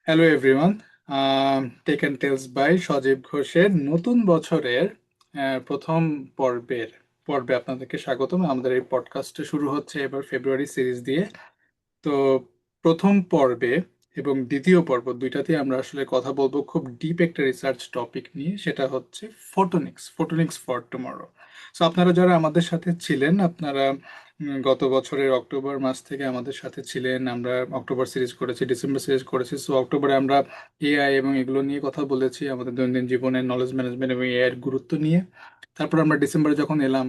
Hello everyone. Tech and tells by Sajib ঘোষের নতুন বছরের প্রথম পর্বে আপনাদেরকে স্বাগতম। আমাদের এই পডকাস্টটা শুরু হচ্ছে এবার ফেব্রুয়ারি সিরিজ দিয়ে। তো প্রথম পর্বে এবং দ্বিতীয় পর্ব দুইটাতেই আমরা আসলে কথা বলবো খুব ডিপ একটা রিসার্চ টপিক নিয়ে, সেটা হচ্ছে ফটোনিক্স ফর টুমরো। সো আপনারা যারা আমাদের সাথে ছিলেন, আপনারা গত বছরের অক্টোবর মাস থেকে আমাদের সাথে ছিলেন। আমরা অক্টোবর সিরিজ করেছি, ডিসেম্বর সিরিজ করেছি। সো অক্টোবরে আমরা এআই এবং এগুলো নিয়ে কথা বলেছি, আমাদের দৈনন্দিন জীবনে নলেজ ম্যানেজমেন্ট এবং এআই এর গুরুত্ব নিয়ে। তারপর আমরা ডিসেম্বরে যখন এলাম,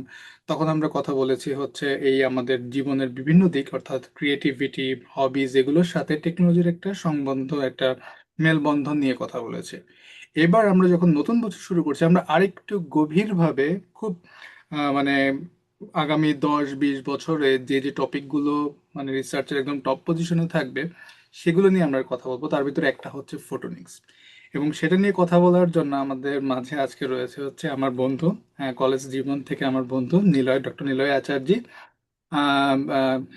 তখন আমরা কথা বলেছি হচ্ছে এই আমাদের জীবনের বিভিন্ন দিক, অর্থাৎ ক্রিয়েটিভিটি, হবিজ, এগুলোর সাথে টেকনোলজির একটা সংবন্ধ, একটা মেলবন্ধন নিয়ে কথা বলেছি। এবার আমরা যখন নতুন বছর শুরু করছি, আমরা আরেকটু গভীরভাবে খুব মানে আগামী 10-20 বছরে যে যে টপিকগুলো মানে রিসার্চের একদম টপ পজিশনে থাকবে, সেগুলো নিয়ে আমরা কথা বলবো। তার ভিতরে একটা হচ্ছে ফটোনিক্স, এবং সেটা নিয়ে কথা বলার জন্য আমাদের মাঝে আজকে রয়েছে হচ্ছে আমার বন্ধু, হ্যাঁ, কলেজ জীবন থেকে আমার বন্ধু নিলয়, ডক্টর নিলয় আচার্যি।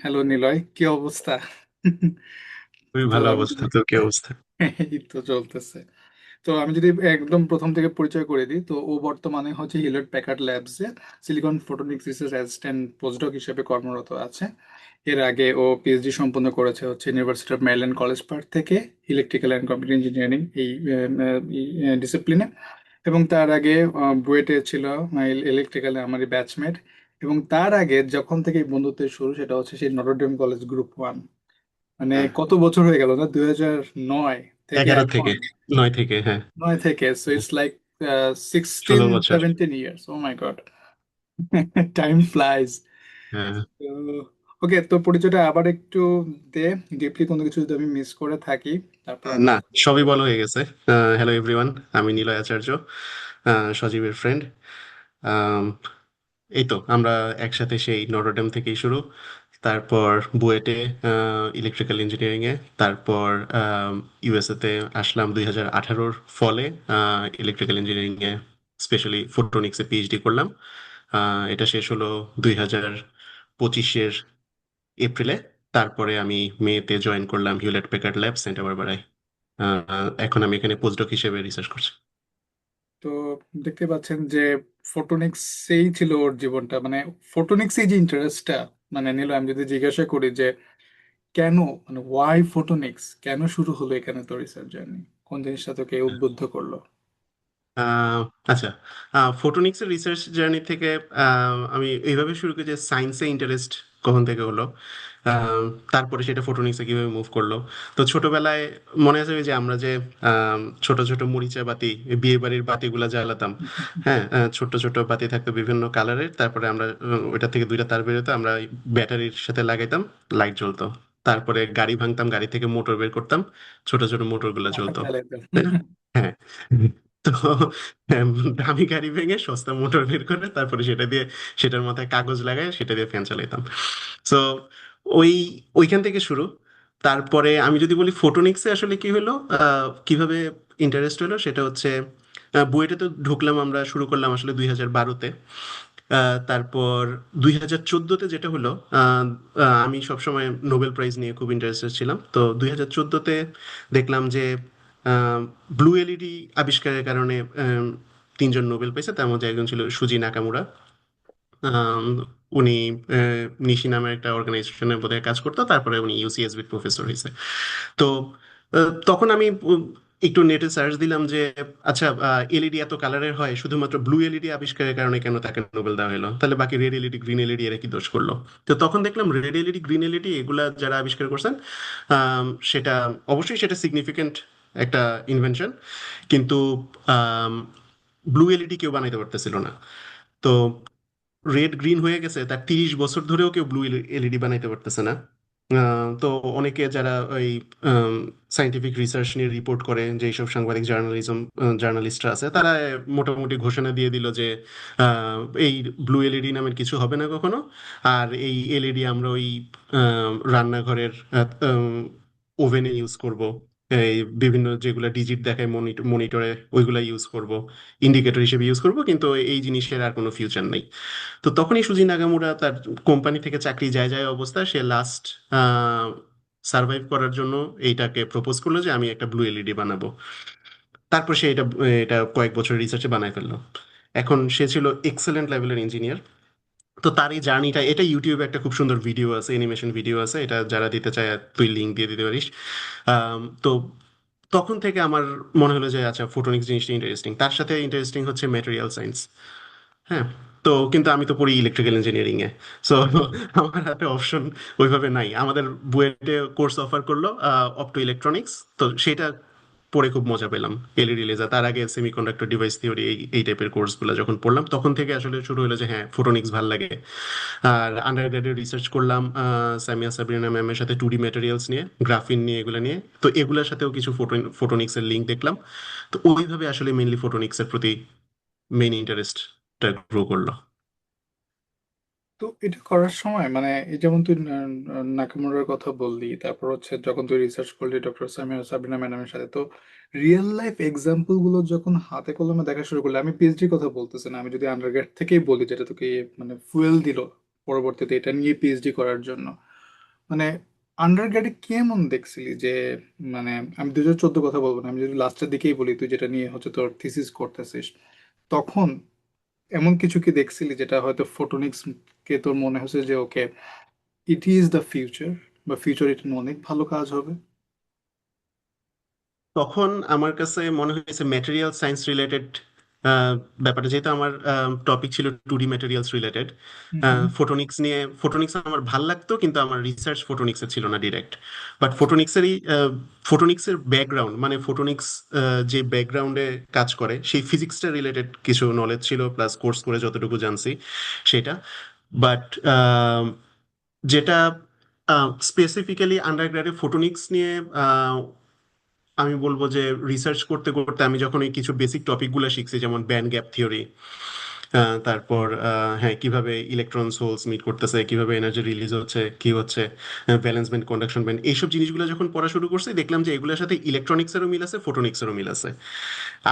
হ্যালো নিলয়, কি অবস্থা? খুবই তো ভালো আমি অবস্থা। যদি তোর কি অবস্থা? এই তো চলতেছে। তো আমি যদি একদম প্রথম থেকে পরিচয় করে দিই, তো ও বর্তমানে হচ্ছে হিউলেট প্যাকার্ড ল্যাবসে silicon photonics research assistant postdoc হিসেবে কর্মরত আছে। এর আগে ও পিএইচডি সম্পন্ন করেছে হচ্ছে university of Maryland college park থেকে, ইলেকট্রিক্যাল অ্যান্ড কম্পিউটার ইঞ্জিনিয়ারিং এই ডিসিপ্লিনে। এবং তার আগে বুয়েটে ছিল, ইলেকট্রিক্যালে আমারই ব্যাচমেট। এবং তার আগে যখন থেকে এই বন্ধুত্বের শুরু, সেটা হচ্ছে সেই নটরডেম কলেজ গ্রুপ 1। মানে হ্যাঁ, কত বছর হয়ে গেল না, 2009 থেকে 11 এখন। থেকে 9 থেকে, হ্যাঁ। 9 থেকে, সো ইটস লাইক 16 16 বছর। 17 ইয়ার্স, ও মাই গড। Time flies. হ্যাঁ। ওকে, তো পরিচয়টা আবার একটু দে, ডিপলি কোনো কিছু যদি আমি মিস করে থাকি, তারপর আমরা। না, সবই বলা হয়ে গেছে। হ্যালো এভরিওয়ান, আমি নিলয় আচার্য, সজীবের ফ্রেন্ড। এই তো আমরা একসাথে সেই নটরডেম থেকেই শুরু, তারপর বুয়েটে ইলেকট্রিক্যাল ইঞ্জিনিয়ারিং এ, তারপর ইউএসএ তে আসলাম 2018-র ফলে। ইলেকট্রিক্যাল ইঞ্জিনিয়ারিং এ স্পেশালি ফোটোনিক্সে পিএইচডি করলাম। এটা শেষ হলো 2025-এর এপ্রিলে। তারপরে আমি মেতে জয়েন করলাম হিউলেট প্যাকার্ড ল্যাব সেন্টা বারবারায়। এখন আমি এখানে পোস্টডক হিসেবে রিসার্চ করছি। তো দেখতে পাচ্ছেন যে ফটোনিক্সেই ছিল ওর জীবনটা, মানে ফটোনিক্সেই যে ইন্টারেস্টটা। মানে নিল, আমি যদি জিজ্ঞাসা করি যে কেন, মানে ওয়াই ফটোনিক্স, কেন শুরু হলো এখানে তো রিসার্চ জার্নি, কোন জিনিসটা তোকে উদ্বুদ্ধ করলো? আহ, আচ্ছা, ফোটোনিক্সের রিসার্চ জার্নি থেকে আমি এইভাবে শুরু করি যে সায়েন্সে ইন্টারেস্ট কখন থেকে হলো। আহ, তারপরে সেটা ফোটোনিক্সে কিভাবে মুভ করলো। তো ছোটবেলায় মনে আছে ওই যে আমরা যে ছোট ছোট মরিচা বাতি, বিয়ে বাড়ির বাতিগুলা জ্বালাতাম। হ্যাঁ, ছোট ছোট বাতি থাকতো বিভিন্ন কালারের, তারপরে আমরা ওইটা থেকে দুইটা তার বেরোতো, আমরা ব্যাটারির সাথে লাগাইতাম, লাইট জ্বলতো। তারপরে গাড়ি ভাঙতাম, গাড়ি থেকে মোটর বের করতাম, ছোট ছোট মোটর গুলো মাথা জ্বলতো। চালাইতো। তাই না? হ্যাঁ। তো দামি গাড়ি ভেঙে সস্তা মোটর বের করে তারপরে সেটা দিয়ে, সেটার মাথায় কাগজ লাগায় সেটা দিয়ে ফ্যান চালাইতাম। সো ওই ওইখান থেকে শুরু। তারপরে আমি যদি বলি ফোটোনিক্সে আসলে কি হলো, কিভাবে ইন্টারেস্ট হলো, সেটা হচ্ছে বুয়েটে তো ঢুকলাম, আমরা শুরু করলাম আসলে 2012-তে। তারপর 2014-তে যেটা হলো, আহ, আমি সবসময় নোবেল প্রাইজ নিয়ে খুব ইন্টারেস্টেড ছিলাম। তো 2014-তে দেখলাম যে ব্লু এলইডি আবিষ্কারের কারণে তিনজন নোবেল পেয়েছে, তার মধ্যে একজন ছিল সুজি নাকামুরা। আম, উনি নিশি নামের একটা অর্গানাইজেশনে বোধহয় কাজ করতো, তারপরে উনি ইউসিএসবি প্রফেসর হয়েছে। তো তখন আমি একটু নেটে সার্চ দিলাম যে আচ্ছা, এলইডি এত কালারের হয়, শুধুমাত্র ব্লু এলইডি আবিষ্কারের কারণে কেন তাকে নোবেল দেওয়া হলো? তাহলে বাকি রেড এলইডি, গ্রিন এলইডি এরা কি দোষ করলো? তো তখন দেখলাম রেড এলইডি, গ্রিন এলইডি এগুলা যারা আবিষ্কার করছেন, সেটা অবশ্যই সেটা সিগনিফিকেন্ট একটা ইনভেনশন, কিন্তু ব্লু এলইডি কেউ বানাইতে পারতেছিল না। তো রেড গ্রিন হয়ে গেছে, তার 30 বছর ধরেও কেউ ব্লু এলইডি বানাইতে পারতেছে না। তো অনেকে যারা ওই সাইন্টিফিক রিসার্চ নিয়ে রিপোর্ট করে, যেসব সাংবাদিক জার্নালিস্টরা আছে, তারা মোটামুটি ঘোষণা দিয়ে দিল যে আহ, এই ব্লু এলইডি নামের কিছু হবে না কখনো। আর এই এলইডি আমরা ওই রান্নাঘরের ওভেনে ইউজ করব, এই বিভিন্ন যেগুলো ডিজিট দেখায় মনিটরে, ওইগুলা ইউজ করব, ইন্ডিকেটর হিসেবে ইউজ করব, কিন্তু এই জিনিসের আর কোনো ফিউচার নেই। তো তখনই সুজি নাগামুরা তার কোম্পানি থেকে চাকরি যায় যায় অবস্থা, সে লাস্ট সার্ভাইভ করার জন্য এইটাকে প্রপোজ করলো যে আমি একটা ব্লু এলইডি বানাবো। তারপর সে এটা এটা কয়েক বছর রিসার্চে বানায় ফেললো। এখন সে ছিল এক্সেলেন্ট লেভেলের ইঞ্জিনিয়ার। তো তার এই জার্নিটা, এটা ইউটিউবে একটা খুব সুন্দর ভিডিও আছে, অ্যানিমেশন ভিডিও আছে, এটা যারা দিতে চায় তুই লিঙ্ক দিয়ে দিতে পারিস। তো তখন থেকে আমার মনে হলো যে আচ্ছা, ফোটোনিক্স জিনিসটা ইন্টারেস্টিং। তার সাথে ইন্টারেস্টিং হচ্ছে ম্যাটেরিয়াল সায়েন্স। হ্যাঁ। তো কিন্তু আমি তো পড়ি ইলেকট্রিক্যাল ইঞ্জিনিয়ারিং এ। সো আমার হাতে অপশন ওইভাবে নাই। আমাদের বুয়েটে কোর্স অফার করলো অপটো ইলেকট্রনিক্স, তো সেটা পড়ে খুব মজা পেলাম। এলইডি লেজার, তার আগে সেমিকন্ডাক্টর ডিভাইস থিওরি, এই টাইপের কোর্সগুলো যখন পড়লাম তখন থেকে আসলে শুরু হলো যে হ্যাঁ, ফোটোনিক্স ভাল লাগে। আর আন্ডার গ্রেডে রিসার্চ করলাম সামিয়া সাবরিনা ম্যামের সাথে 2D ম্যাটেরিয়ালস নিয়ে, গ্রাফিন নিয়ে, এগুলো নিয়ে। তো এগুলোর সাথেও কিছু ফোটোনিক্সের লিঙ্ক দেখলাম। তো ওইভাবে আসলে মেইনলি ফোটোনিক্সের প্রতি মেইন ইন্টারেস্টটা গ্রো করলো। তো এটা করার সময় মানে এই যেমন তুই নাকামুরার কথা বললি, তারপর হচ্ছে যখন তুই রিসার্চ করলি ডক্টর সামিয়া সাবিনা ম্যাডামের সাথে, তো রিয়েল লাইফ এক্সাম্পল গুলো যখন হাতে কলমে দেখা শুরু করলি, আমি পিএইচডি কথা বলতেছি না, আমি যদি আন্ডারগ্রেড থেকেই বলি, যেটা তোকে মানে ফুয়েল দিল পরবর্তীতে এটা নিয়ে পিএইচডি করার জন্য, মানে আন্ডারগ্রেডে কেমন দেখছিলি যে, মানে আমি 2014 কথা বলবো না, আমি যদি লাস্টের দিকেই বলি, তুই যেটা নিয়ে হচ্ছে তোর থিসিস করতেছিস, তখন এমন কিছু কি দেখছিলি যেটা হয়তো ফটোনিক্স কে তোর মনে হচ্ছে যে ওকে, ইট ইজ দ্য ফিউচার, বা ফিউচার এটা নিয়ে অনেক ভালো কাজ হবে? তখন আমার কাছে মনে হয়েছে ম্যাটেরিয়াল সায়েন্স রিলেটেড ব্যাপারটা, যেহেতু আমার টপিক ছিল 2D ম্যাটেরিয়ালস রিলেটেড। হুম হুম। ফটোনিক্স আমার ভাল লাগতো, কিন্তু আমার রিসার্চ ফটোনিক্সে ছিল না ডিরেক্ট। বাট ফটোনিক্সের ব্যাকগ্রাউন্ড, মানে ফটোনিক্স যে ব্যাকগ্রাউন্ডে কাজ করে সেই ফিজিক্সটা রিলেটেড কিছু নলেজ ছিল, প্লাস কোর্স করে যতটুকু জানছি সেটা। বাট যেটা স্পেসিফিক্যালি আন্ডারগ্রেডে ফটোনিক্স নিয়ে আমি বলবো যে রিসার্চ করতে করতে আমি যখন এই কিছু বেসিক টপিকগুলো শিখছি, যেমন ব্যান্ড গ্যাপ থিওরি, তারপর হ্যাঁ, কিভাবে ইলেকট্রন সোলস মিট করতেছে, কিভাবে এনার্জি রিলিজ হচ্ছে, কি হচ্ছে ভ্যালেন্স ব্যান্ড, কন্ডাকশন ব্যান্ড, এইসব জিনিসগুলো যখন পড়া শুরু করছি দেখলাম যে এগুলোর সাথে ইলেকট্রনিক্সেরও মিল আছে, ফোটোনিক্সেরও মিল আছে।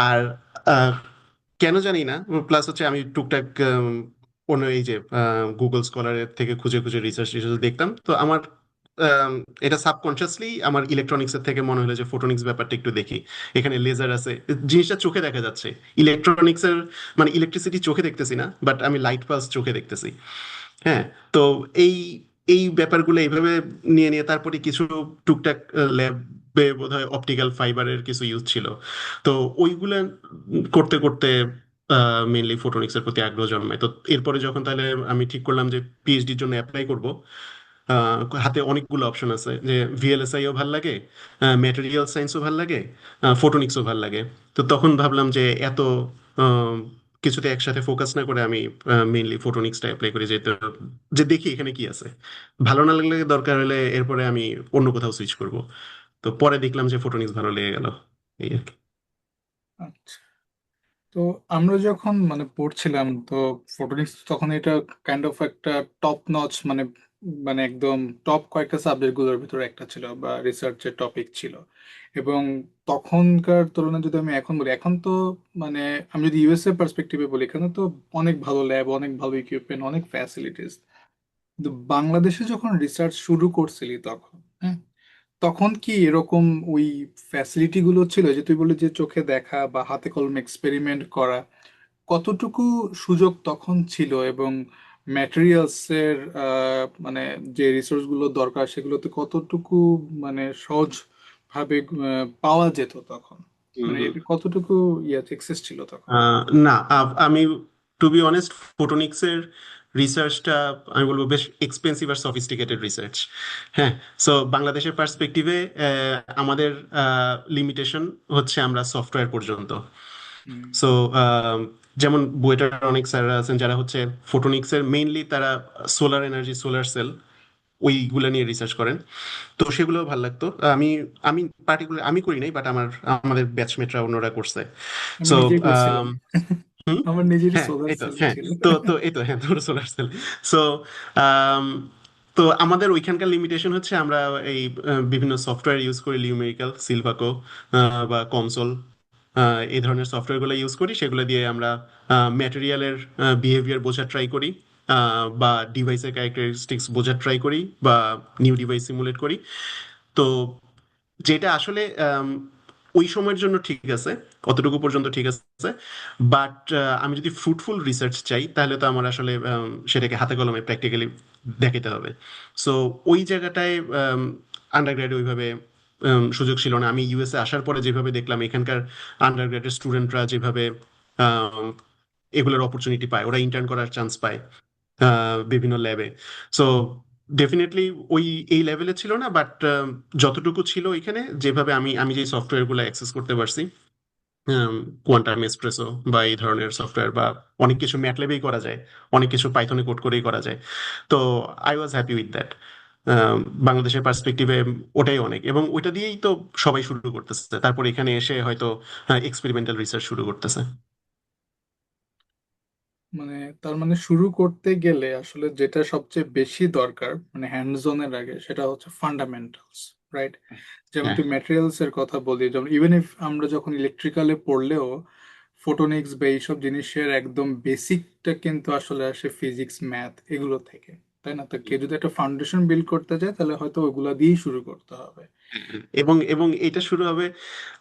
আর আহ, কেন জানি না, প্লাস হচ্ছে আমি টুকটাক অন্য এই যে গুগল স্কলারের থেকে খুঁজে খুঁজে রিসার্চ টিসার্চ দেখতাম, তো আমার আম, এটা সাবকনসিয়াসলি আমার ইলেকট্রনিক্সের থেকে মনে হলো যে ফোটোনিক্স ব্যাপারটা একটু দেখি। এখানে লেজার আছে, জিনিসটা চোখে দেখা যাচ্ছে। ইলেকট্রনিক্সের মানে ইলেকট্রিসিটি চোখে দেখতেছি না, বাট আমি লাইট পালস চোখে দেখতেছি। হ্যাঁ। তো এই এই ব্যাপারগুলো এইভাবে নিয়ে নিয়ে তারপরে কিছু টুকটাক ল্যাবে বোধহয় অপটিক্যাল ফাইবারের কিছু ইউজ ছিল। তো ওইগুলা করতে করতে মেইনলি ফোটোনিক্সের প্রতি আগ্রহ জন্মায়। তো এরপরে যখন তাহলে আমি ঠিক করলাম যে পিএইচডির জন্য অ্যাপ্লাই করব, হাতে অনেকগুলো অপশন আছে, যে ভিএলএসআইও ভাল লাগে, ম্যাটেরিয়াল সায়েন্সও ভাল লাগে, ফোটোনিক্সও ভাল লাগে। তো তখন ভাবলাম যে এত আহ, কিছুতে একসাথে ফোকাস না করে আমি মেইনলি ফোটোনিক্সটা অ্যাপ্লাই করি, যে দেখি এখানে কি আছে। ভালো না লাগলে দরকার হলে এরপরে আমি অন্য কোথাও সুইচ করব। তো পরে দেখলাম যে ফোটোনিক্স ভালো লেগে গেল, এই আর কি। আচ্ছা। তো আমরা যখন মানে পড়ছিলাম, তো ফটোনিক্স তখন এটা কাইন্ড অফ একটা টপ নচ, মানে মানে একদম টপ কয়েকটা সাবজেক্ট গুলোর ভিতরে একটা ছিল, বা রিসার্চের টপিক ছিল। এবং তখনকার তুলনায় যদি আমি এখন বলি, এখন তো মানে আমি যদি ইউএসএ পার্সপেক্টিভে বলি, এখানে তো অনেক ভালো ল্যাব, অনেক ভালো ইকুইপমেন্ট, অনেক ফ্যাসিলিটিস। কিন্তু বাংলাদেশে যখন রিসার্চ শুরু করছিলি তখন, হ্যাঁ, তখন কি এরকম ওই ফ্যাসিলিটি গুলো ছিল যে তুই বললি যে চোখে দেখা বা হাতে কলমে এক্সপেরিমেন্ট করা, কতটুকু সুযোগ তখন ছিল? এবং ম্যাটেরিয়ালস এর মানে যে রিসোর্স গুলো দরকার সেগুলোতে কতটুকু মানে সহজ ভাবে পাওয়া যেত তখন? হুম, মানে হুম। এর কতটুকু অ্যাক্সেস ছিল তখন? না, আমি টু বি অনেস্ট ফোটোনিক্সের রিসার্চটা আমি বলবো বেশ এক্সপেন্সিভ আর সফিস্টিকেটেড রিসার্চ। হ্যাঁ। সো বাংলাদেশের পার্সপেক্টিভে আমাদের লিমিটেশন হচ্ছে আমরা সফটওয়্যার পর্যন্ত। হুম সো যেমন বুয়েটার অনেক স্যাররা আছেন যারা হচ্ছে ফোটোনিক্সের মেইনলি তারা সোলার এনার্জি, সোলার সেল, ওইগুলা নিয়ে রিসার্চ করেন। তো সেগুলো ভালো লাগতো। আমি আমি পার্টিকুলার আমি করি নাই, বাট আমাদের ব্যাচমেটরা অন্যরা করছে। আমি সো নিজেই করছিলাম। হুম। আমার নিজেরই হ্যাঁ, সোলার এই তো, সেল হ্যাঁ। ছিল। তো এই তো, হ্যাঁ, তোর সোলার সেল। সো তো আমাদের ওইখানকার লিমিটেশন হচ্ছে আমরা এই বিভিন্ন সফটওয়্যার ইউজ করি, লিউমেরিক্যাল, সিলভাকো বা কনসোল, এই ধরনের সফটওয়্যারগুলো ইউজ করি। সেগুলো দিয়ে আমরা ম্যাটেরিয়ালের বিহেভিয়ার বোঝার ট্রাই করি, বা ডিভাইসের ক্যারেক্টারিস্টিক্স বোঝার ট্রাই করি, বা নিউ ডিভাইস সিমুলেট করি। তো যেটা আসলে ওই সময়ের জন্য ঠিক আছে, অতটুকু পর্যন্ত ঠিক আছে, বাট আমি যদি ফ্রুটফুল রিসার্চ চাই তাহলে তো আমার আসলে সেটাকে হাতে কলমে প্র্যাকটিক্যালি দেখাতে হবে। সো ওই জায়গাটায় আন্ডারগ্রেডে ওইভাবে সুযোগ ছিল না। আমি ইউএসএ আসার পরে যেভাবে দেখলাম এখানকার আন্ডারগ্রেডের স্টুডেন্টরা যেভাবে আম, এগুলোর অপরচুনিটি পায়, ওরা ইন্টার্ন করার চান্স পায় বিভিন্ন ল্যাবে। সো ডেফিনেটলি ওই এই লেভেলে ছিল না, বাট যতটুকু ছিল এখানে, যেভাবে আমি আমি যে সফটওয়্যারগুলো অ্যাক্সেস করতে পারছি, কোয়ান্টাম এসপ্রেসো বা এই ধরনের সফটওয়্যার, বা অনেক কিছু ম্যাটল্যাবেই করা যায়, অনেক কিছু পাইথনে কোড করেই করা যায়। তো I was happy with that. বাংলাদেশের পার্সপেক্টিভে ওটাই অনেক, এবং ওইটা দিয়েই তো সবাই শুরু করতেছে, তারপর এখানে এসে হয়তো এক্সপেরিমেন্টাল রিসার্চ শুরু করতেছে। মানে তার মানে শুরু করতে গেলে আসলে যেটা সবচেয়ে বেশি দরকার মানে হ্যান্ডস অনের আগে সেটা হচ্ছে ফান্ডামেন্টালস, রাইট? যেমন হ্যাঁ, তুই ম্যাটেরিয়ালস এর কথা বলি, যেমন ইভেন ইফ আমরা যখন ইলেকট্রিক্যালে পড়লেও ফোটোনিক্স বা এইসব জিনিসের একদম বেসিকটা কিন্তু আসলে আসে ফিজিক্স ম্যাথ এগুলো থেকে, তাই না? তো কেউ যদি একটা ফাউন্ডেশন বিল্ড করতে যায় তাহলে হয়তো ওগুলা দিয়েই শুরু করতে হবে। এবং এবং এটা শুরু হবে,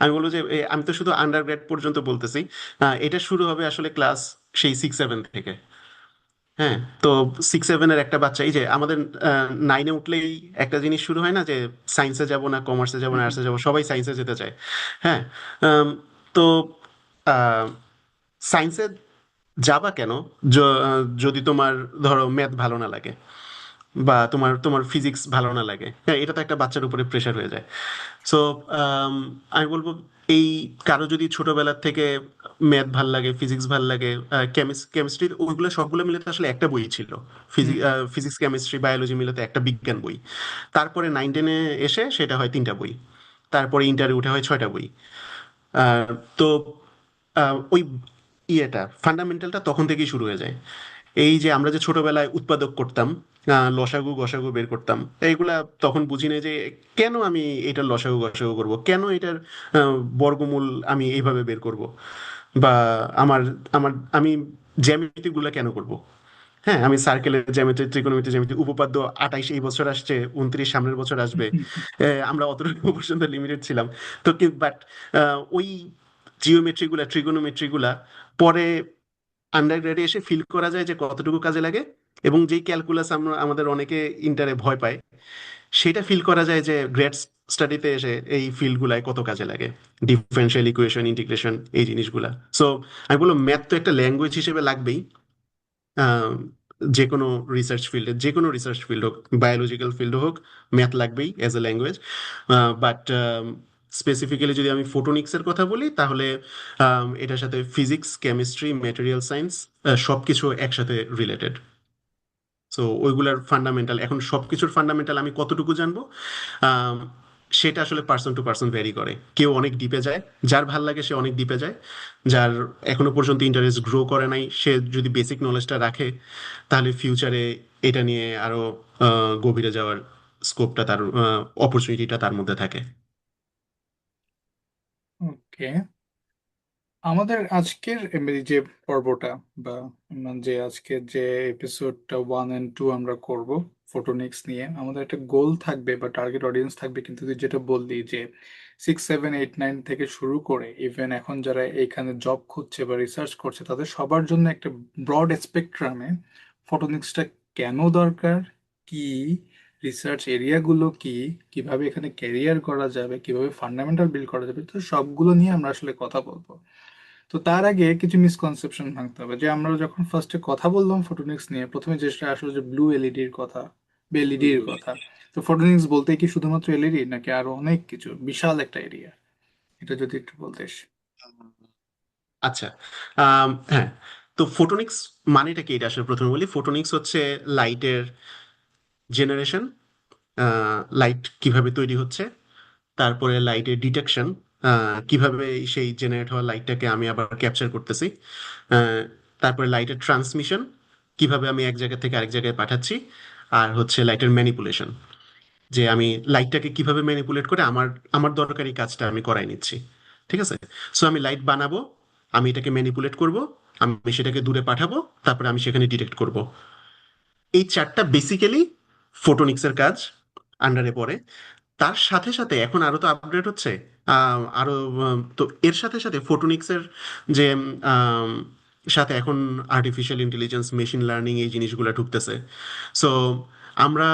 আমি বলবো যে আমি তো শুধু আন্ডার গ্রেড পর্যন্ত বলতেছি। এটা শুরু হবে আসলে ক্লাস সেই 6-7 থেকে। হ্যাঁ, তো 6-7-এর একটা বাচ্চা, এই যে আমাদের 9-এ উঠলেই একটা জিনিস শুরু হয় না, যে সায়েন্সে যাব না কমার্সে যাব হুম না হুম। আর্টসে যাব, সবাই সায়েন্সে যেতে চায়। হ্যাঁ, আম, তো সায়েন্সে যাবা কেন? যদি তোমার ধরো ম্যাথ ভালো না লাগে, বা তোমার তোমার ফিজিক্স ভালো না লাগে, হ্যাঁ, এটা তো একটা বাচ্চার উপরে প্রেশার হয়ে যায়। সো আমি বলবো, এই কারো যদি ছোটবেলার থেকে ম্যাথ ভাল লাগে, ফিজিক্স ভাল লাগে, কেমিস্ট্রি, ওইগুলো সবগুলো মিলে তো আসলে একটা বই ছিল। হুম হুম। ফিজিক্স কেমিস্ট্রি বায়োলজি মিলে তো একটা বিজ্ঞান বই। তারপরে 9-10-এ এসে সেটা হয় 3টা বই, তারপরে ইন্টারে উঠে হয় 6টা বই। আহ, তো ওই ইয়েটা ফান্ডামেন্টালটা তখন থেকেই শুরু হয়ে যায়। এই যে আমরা যে ছোটবেলায় উৎপাদক করতাম, লসাগু গসাগু বের করতাম, এইগুলা তখন বুঝি না যে কেন আমি এটার লসাগু গসাগু করব, কেন এটার বর্গমূল আমি এইভাবে বের করব, বা আমার আমার আমি জ্যামিতি গুলা কেন করব। হ্যাঁ, আমি সার্কেলের জ্যামিতি, ত্রিকোণমিতি জ্যামিতি, উপপাদ্য 28 এই বছর আসছে, 29 সামনের বছর আসবে। আমরা অতটুকু পর্যন্ত লিমিটেড ছিলাম। তো বাট ওই জিওমেট্রি গুলা, ট্রিগোনোমেট্রি গুলা পরে আন্ডার গ্রেডে এসে ফিল করা যায় যে কতটুকু কাজে লাগে। এবং যেই ক্যালকুলাস আমরা আমাদের অনেকে ইন্টারে ভয় পায়, সেটা ফিল করা যায় যে গ্রেড স্টাডিতে এসে এই ফিল্ডগুলায় কত কাজে লাগে, ডিফারেনশিয়াল ইকুয়েশন, ইন্টিগ্রেশন, এই জিনিসগুলা। সো আমি বলবো ম্যাথ তো একটা ল্যাঙ্গুয়েজ হিসেবে লাগবেই। আহ, যে কোনো যে কোনো রিসার্চ ফিল্ড হোক, বায়োলজিক্যাল ফিল্ড হোক, ম্যাথ লাগবেই as a language. But specifically যদি আমি ফোটোনিক্সের কথা বলি, তাহলে এটার সাথে ফিজিক্স, কেমিস্ট্রি, ম্যাটেরিয়াল সায়েন্স সবকিছু একসাথে রিলেটেড। সো ওইগুলার ফান্ডামেন্টাল, এখন সবকিছুর ফান্ডামেন্টাল আমি কতটুকু জানবো, আম, সেটা আসলে পার্সন টু পার্সন ভ্যারি করে। কেউ অনেক ডিপে যায়, যার ভাল লাগে সে অনেক ডিপে যায়। যার এখনো পর্যন্ত ইন্টারেস্ট গ্রো করে নাই, সে যদি বেসিক নলেজটা রাখে, তাহলে ফিউচারে এটা নিয়ে আরো গভীরে যাওয়ার স্কোপটা, তার অপরচুনিটিটা তার মধ্যে থাকে। ওকে, আমাদের আজকের এই যে পর্বটা বা যে আজকের যে এপিসোডটা 1 and 2 আমরা করব ফোটোনিক্স নিয়ে, আমাদের একটা গোল থাকবে বা টার্গেট অডিয়েন্স থাকবে, কিন্তু তুই যেটা বললি যে 6, 7, 8, 9 থেকে শুরু করে ইভেন এখন যারা এখানে জব খুঁজছে বা রিসার্চ করছে তাদের সবার জন্য একটা ব্রড স্পেকট্রামে ফোটোনিক্সটা কেন দরকার, কি রিসার্চ এরিয়াগুলো কি, কিভাবে এখানে ক্যারিয়ার করা যাবে, কিভাবে ফান্ডামেন্টাল বিল্ড করা যাবে, তো সবগুলো নিয়ে আমরা আসলে কথা বলবো। তো তার আগে কিছু মিসকনসেপশন ভাঙতে হবে, যে আমরা যখন ফার্স্টে কথা বললাম ফটোনিক্স নিয়ে প্রথমে যেটা আসলে যে ব্লু এলইডির কথা বা এলইডির কথা। তো ফটোনিক্স বলতে কি শুধুমাত্র এলইডি নাকি আরো অনেক কিছু, বিশাল একটা এরিয়া? এটা যদি একটু বলতেস। আচ্ছা, হ্যাঁ, তো ফোটোনিক্স মানেটা কি, এটা আসলে প্রথমে বলি। ফোটোনিক্স হচ্ছে লাইটের জেনারেশন, লাইট কিভাবে তৈরি হচ্ছে, তারপরে লাইটের ডিটেকশন, কিভাবে সেই জেনারেট হওয়া লাইটটাকে আমি আবার ক্যাপচার করতেছি, আহ, তারপরে লাইটের ট্রান্সমিশন, কিভাবে আমি এক জায়গা থেকে আরেক জায়গায় পাঠাচ্ছি, আর হচ্ছে লাইটের ম্যানিপুলেশন, যে আমি লাইটটাকে কিভাবে ম্যানিপুলেট করে আমার আমার দরকারি কাজটা আমি করাই নিচ্ছি। ঠিক আছে? সো আমি লাইট বানাবো, আমি এটাকে ম্যানিপুলেট করব, আমি সেটাকে দূরে পাঠাবো, তারপরে আমি সেখানে ডিটেক্ট করব। এই চারটা বেসিক্যালি ফোটোনিক্সের কাজ আন্ডারে পড়ে। তার সাথে সাথে এখন আরো তো আপগ্রেড হচ্ছে, আরো তো এর সাথে সাথে ফোটোনিক্সের যে আম, সাথে এখন আর্টিফিশিয়াল ইন্টেলিজেন্স, মেশিন লার্নিং এই জিনিসগুলো ঢুকতেছে। সো আমরা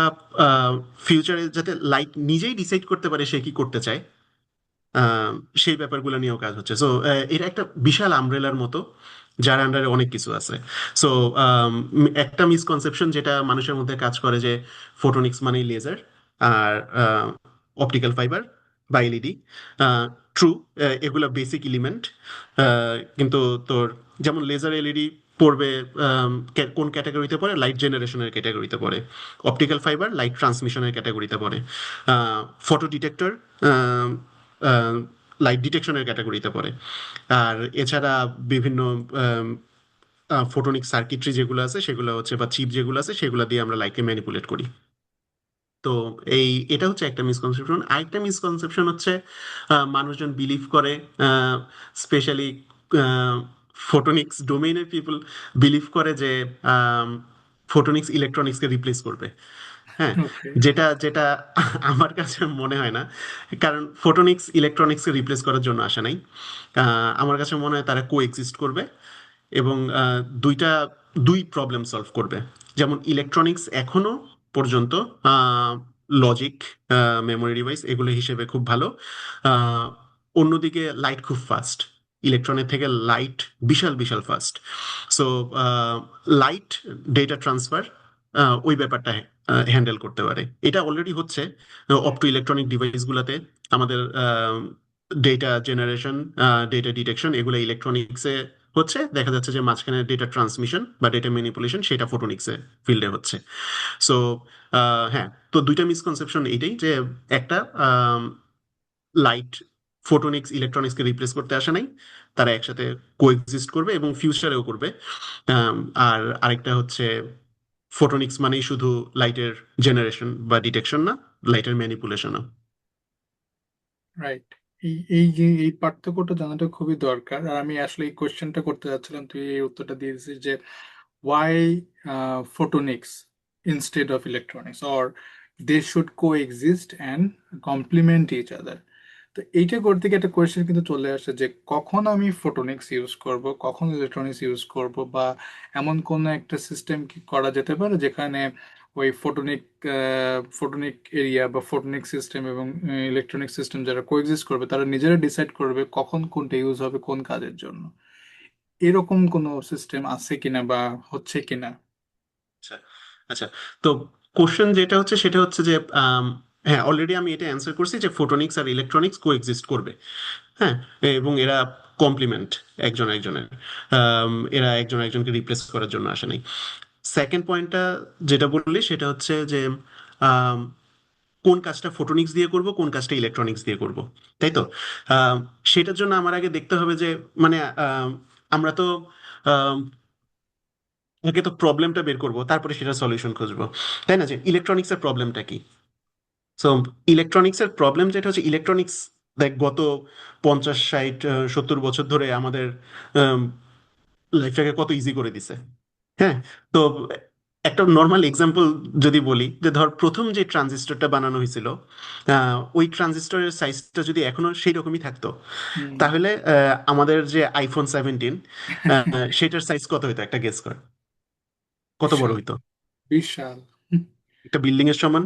ফিউচারে যাতে লাইট নিজেই ডিসাইড করতে পারে সে কি করতে চায়, আহ, সেই ব্যাপারগুলো নিয়েও কাজ হচ্ছে। সো এটা একটা বিশাল আমব্রেলার মতো, যার আন্ডারে অনেক কিছু আছে। সো একটা মিসকনসেপশন যেটা মানুষের মধ্যে কাজ করে যে ফোটোনিক্স মানেই লেজার আর অপটিক্যাল ফাইবার বা এলইডি। ট্রু, এগুলো বেসিক এলিমেন্ট, কিন্তু তোর যেমন লেজার এলইডি পড়বে কোন ক্যাটাগরিতে পড়ে, লাইট জেনারেশনের ক্যাটাগরিতে পড়ে। অপটিক্যাল ফাইবার লাইট ট্রান্সমিশনের ক্যাটাগরিতে পড়ে। ফটো ডিটেক্টর লাইট ডিটেকশনের ক্যাটাগরিতে পড়ে। আর এছাড়া বিভিন্ন ফোটনিক সার্কিটরি যেগুলো আছে সেগুলো হচ্ছে, বা চিপ যেগুলো আছে সেগুলো দিয়ে আমরা লাইটকে ম্যানিপুলেট করি। তো এটা হচ্ছে একটা মিসকনসেপশন। আরেকটা মিসকনসেপশন হচ্ছে মানুষজন বিলিভ করে, স্পেশালি ফোটোনিক্স ডোমেইনের পিপল বিলিভ করে যে ফোটোনিক্স ইলেকট্রনিক্সকে রিপ্লেস করবে। হ্যাঁ, ওকে। যেটা যেটা আমার কাছে মনে হয় না। কারণ ফোটোনিক্স ইলেকট্রনিক্সকে রিপ্লেস করার জন্য আসে নাই। আমার কাছে মনে হয় তারা কো এক্সিস্ট করবে, এবং দুই প্রবলেম সলভ করবে। যেমন ইলেকট্রনিক্স এখনো পর্যন্ত লজিক, মেমোরি ডিভাইস এগুলো হিসেবে খুব ভালো। আহ, অন্যদিকে লাইট খুব ফাস্ট, ইলেকট্রনের থেকে লাইট বিশাল বিশাল fast. So light data transfer ওই ব্যাপারটা হ্যান্ডেল করতে পারে। এটা অলরেডি হচ্ছে অপটো ইলেকট্রনিক ডিভাইসগুলোতে। আমাদের ডেটা জেনারেশন, ডেটা ডিটেকশন এগুলো ইলেকট্রনিক্সে হচ্ছে, দেখা যাচ্ছে যে মাঝখানে ডেটা ট্রান্সমিশন বা ডেটা ম্যানিপুলেশন সেটা ফোটোনিক্সে ফিল্ডে হচ্ছে। সো হ্যাঁ, তো দুইটা মিসকনসেপশন এইটাই যে একটা, লাইট ফোটোনিক্স ইলেকট্রনিক্সকে রিপ্লেস করতে আসে নাই, তারা একসাথে কোএক্সিস্ট করবে এবং ফিউচারেও করবে। আম, আর আরেকটা হচ্ছে ফোটোনিক্স মানেই শুধু লাইটের জেনারেশন বা ডিটেকশন না, লাইটের ম্যানিপুলেশনও। রাইট। এই যে এই পার্থক্যটা জানাটা খুবই দরকার। আর আমি আসলে এই কোশ্চেনটা করতে যাচ্ছিলাম, তুই এই উত্তরটা দিয়ে দিছিস যে why photonics instead of electronics, or they should coexist and complement each other. তো এইটা করতে গিয়ে একটা কোয়েশ্চেন কিন্তু চলে আসে যে কখন আমি ফোটোনিক্স ইউজ করব, কখন ইলেকট্রনিক্স ইউজ করব, বা এমন কোন একটা সিস্টেম কি করা যেতে পারে যেখানে ওই ফোটোনিক এরিয়া বা ফোটোনিক সিস্টেম এবং ইলেকট্রনিক সিস্টেম যারা কোএক্সিস্ট করবে তারা নিজেরা ডিসাইড করবে কখন কোনটা ইউজ হবে কোন কাজের জন্য। এরকম কোনো সিস্টেম আছে কিনা বা হচ্ছে কিনা? আচ্ছা, আচ্ছা। তো কোশ্চেন যেটা হচ্ছে সেটা হচ্ছে যে হ্যাঁ, অলরেডি আমি এটা অ্যান্সার করছি যে ফোটোনিক্স আর ইলেকট্রনিক্স কোএক্সিস্ট করবে। হ্যাঁ, এবং এরা কমপ্লিমেন্ট একজন একজনের। এরা একজন একজনকে রিপ্লেস করার জন্য আসে নাই। সেকেন্ড পয়েন্টটা যেটা বললি সেটা হচ্ছে যে আম, কোন কাজটা ফোটোনিক্স দিয়ে করব, কোন কাজটা ইলেকট্রনিক্স দিয়ে করব, তাই তো? আম, সেটার জন্য আমার আগে দেখতে হবে যে মানে আমরা তো আগে তো প্রবলেমটা বের করবো, তারপরে সেটা সলিউশন খুঁজবো, তাই না? যে ইলেকট্রনিক্সের প্রবলেমটা কি। সো ইলেকট্রনিক্সের প্রবলেম যেটা হচ্ছে, ইলেকট্রনিক্স দেখ গত 50, 60, 70 বছর ধরে আমাদের লাইফটাকে কত ইজি করে দিছে। হ্যাঁ, তো একটা নর্মাল এক্সাম্পল যদি বলি, যে ধর প্রথম যে ট্রানজিস্টরটা বানানো হয়েছিল, ওই ট্রানজিস্টরের সাইজটা যদি এখনো সেই রকমই থাকতো, হুম। তাহলে আমাদের যে iPhone 17 সেটার সাইজ কত হইতো একটা গেস কর, কত বড় বিশাল। হইতো? বিশাল। একটা বিল্ডিং এর সমান?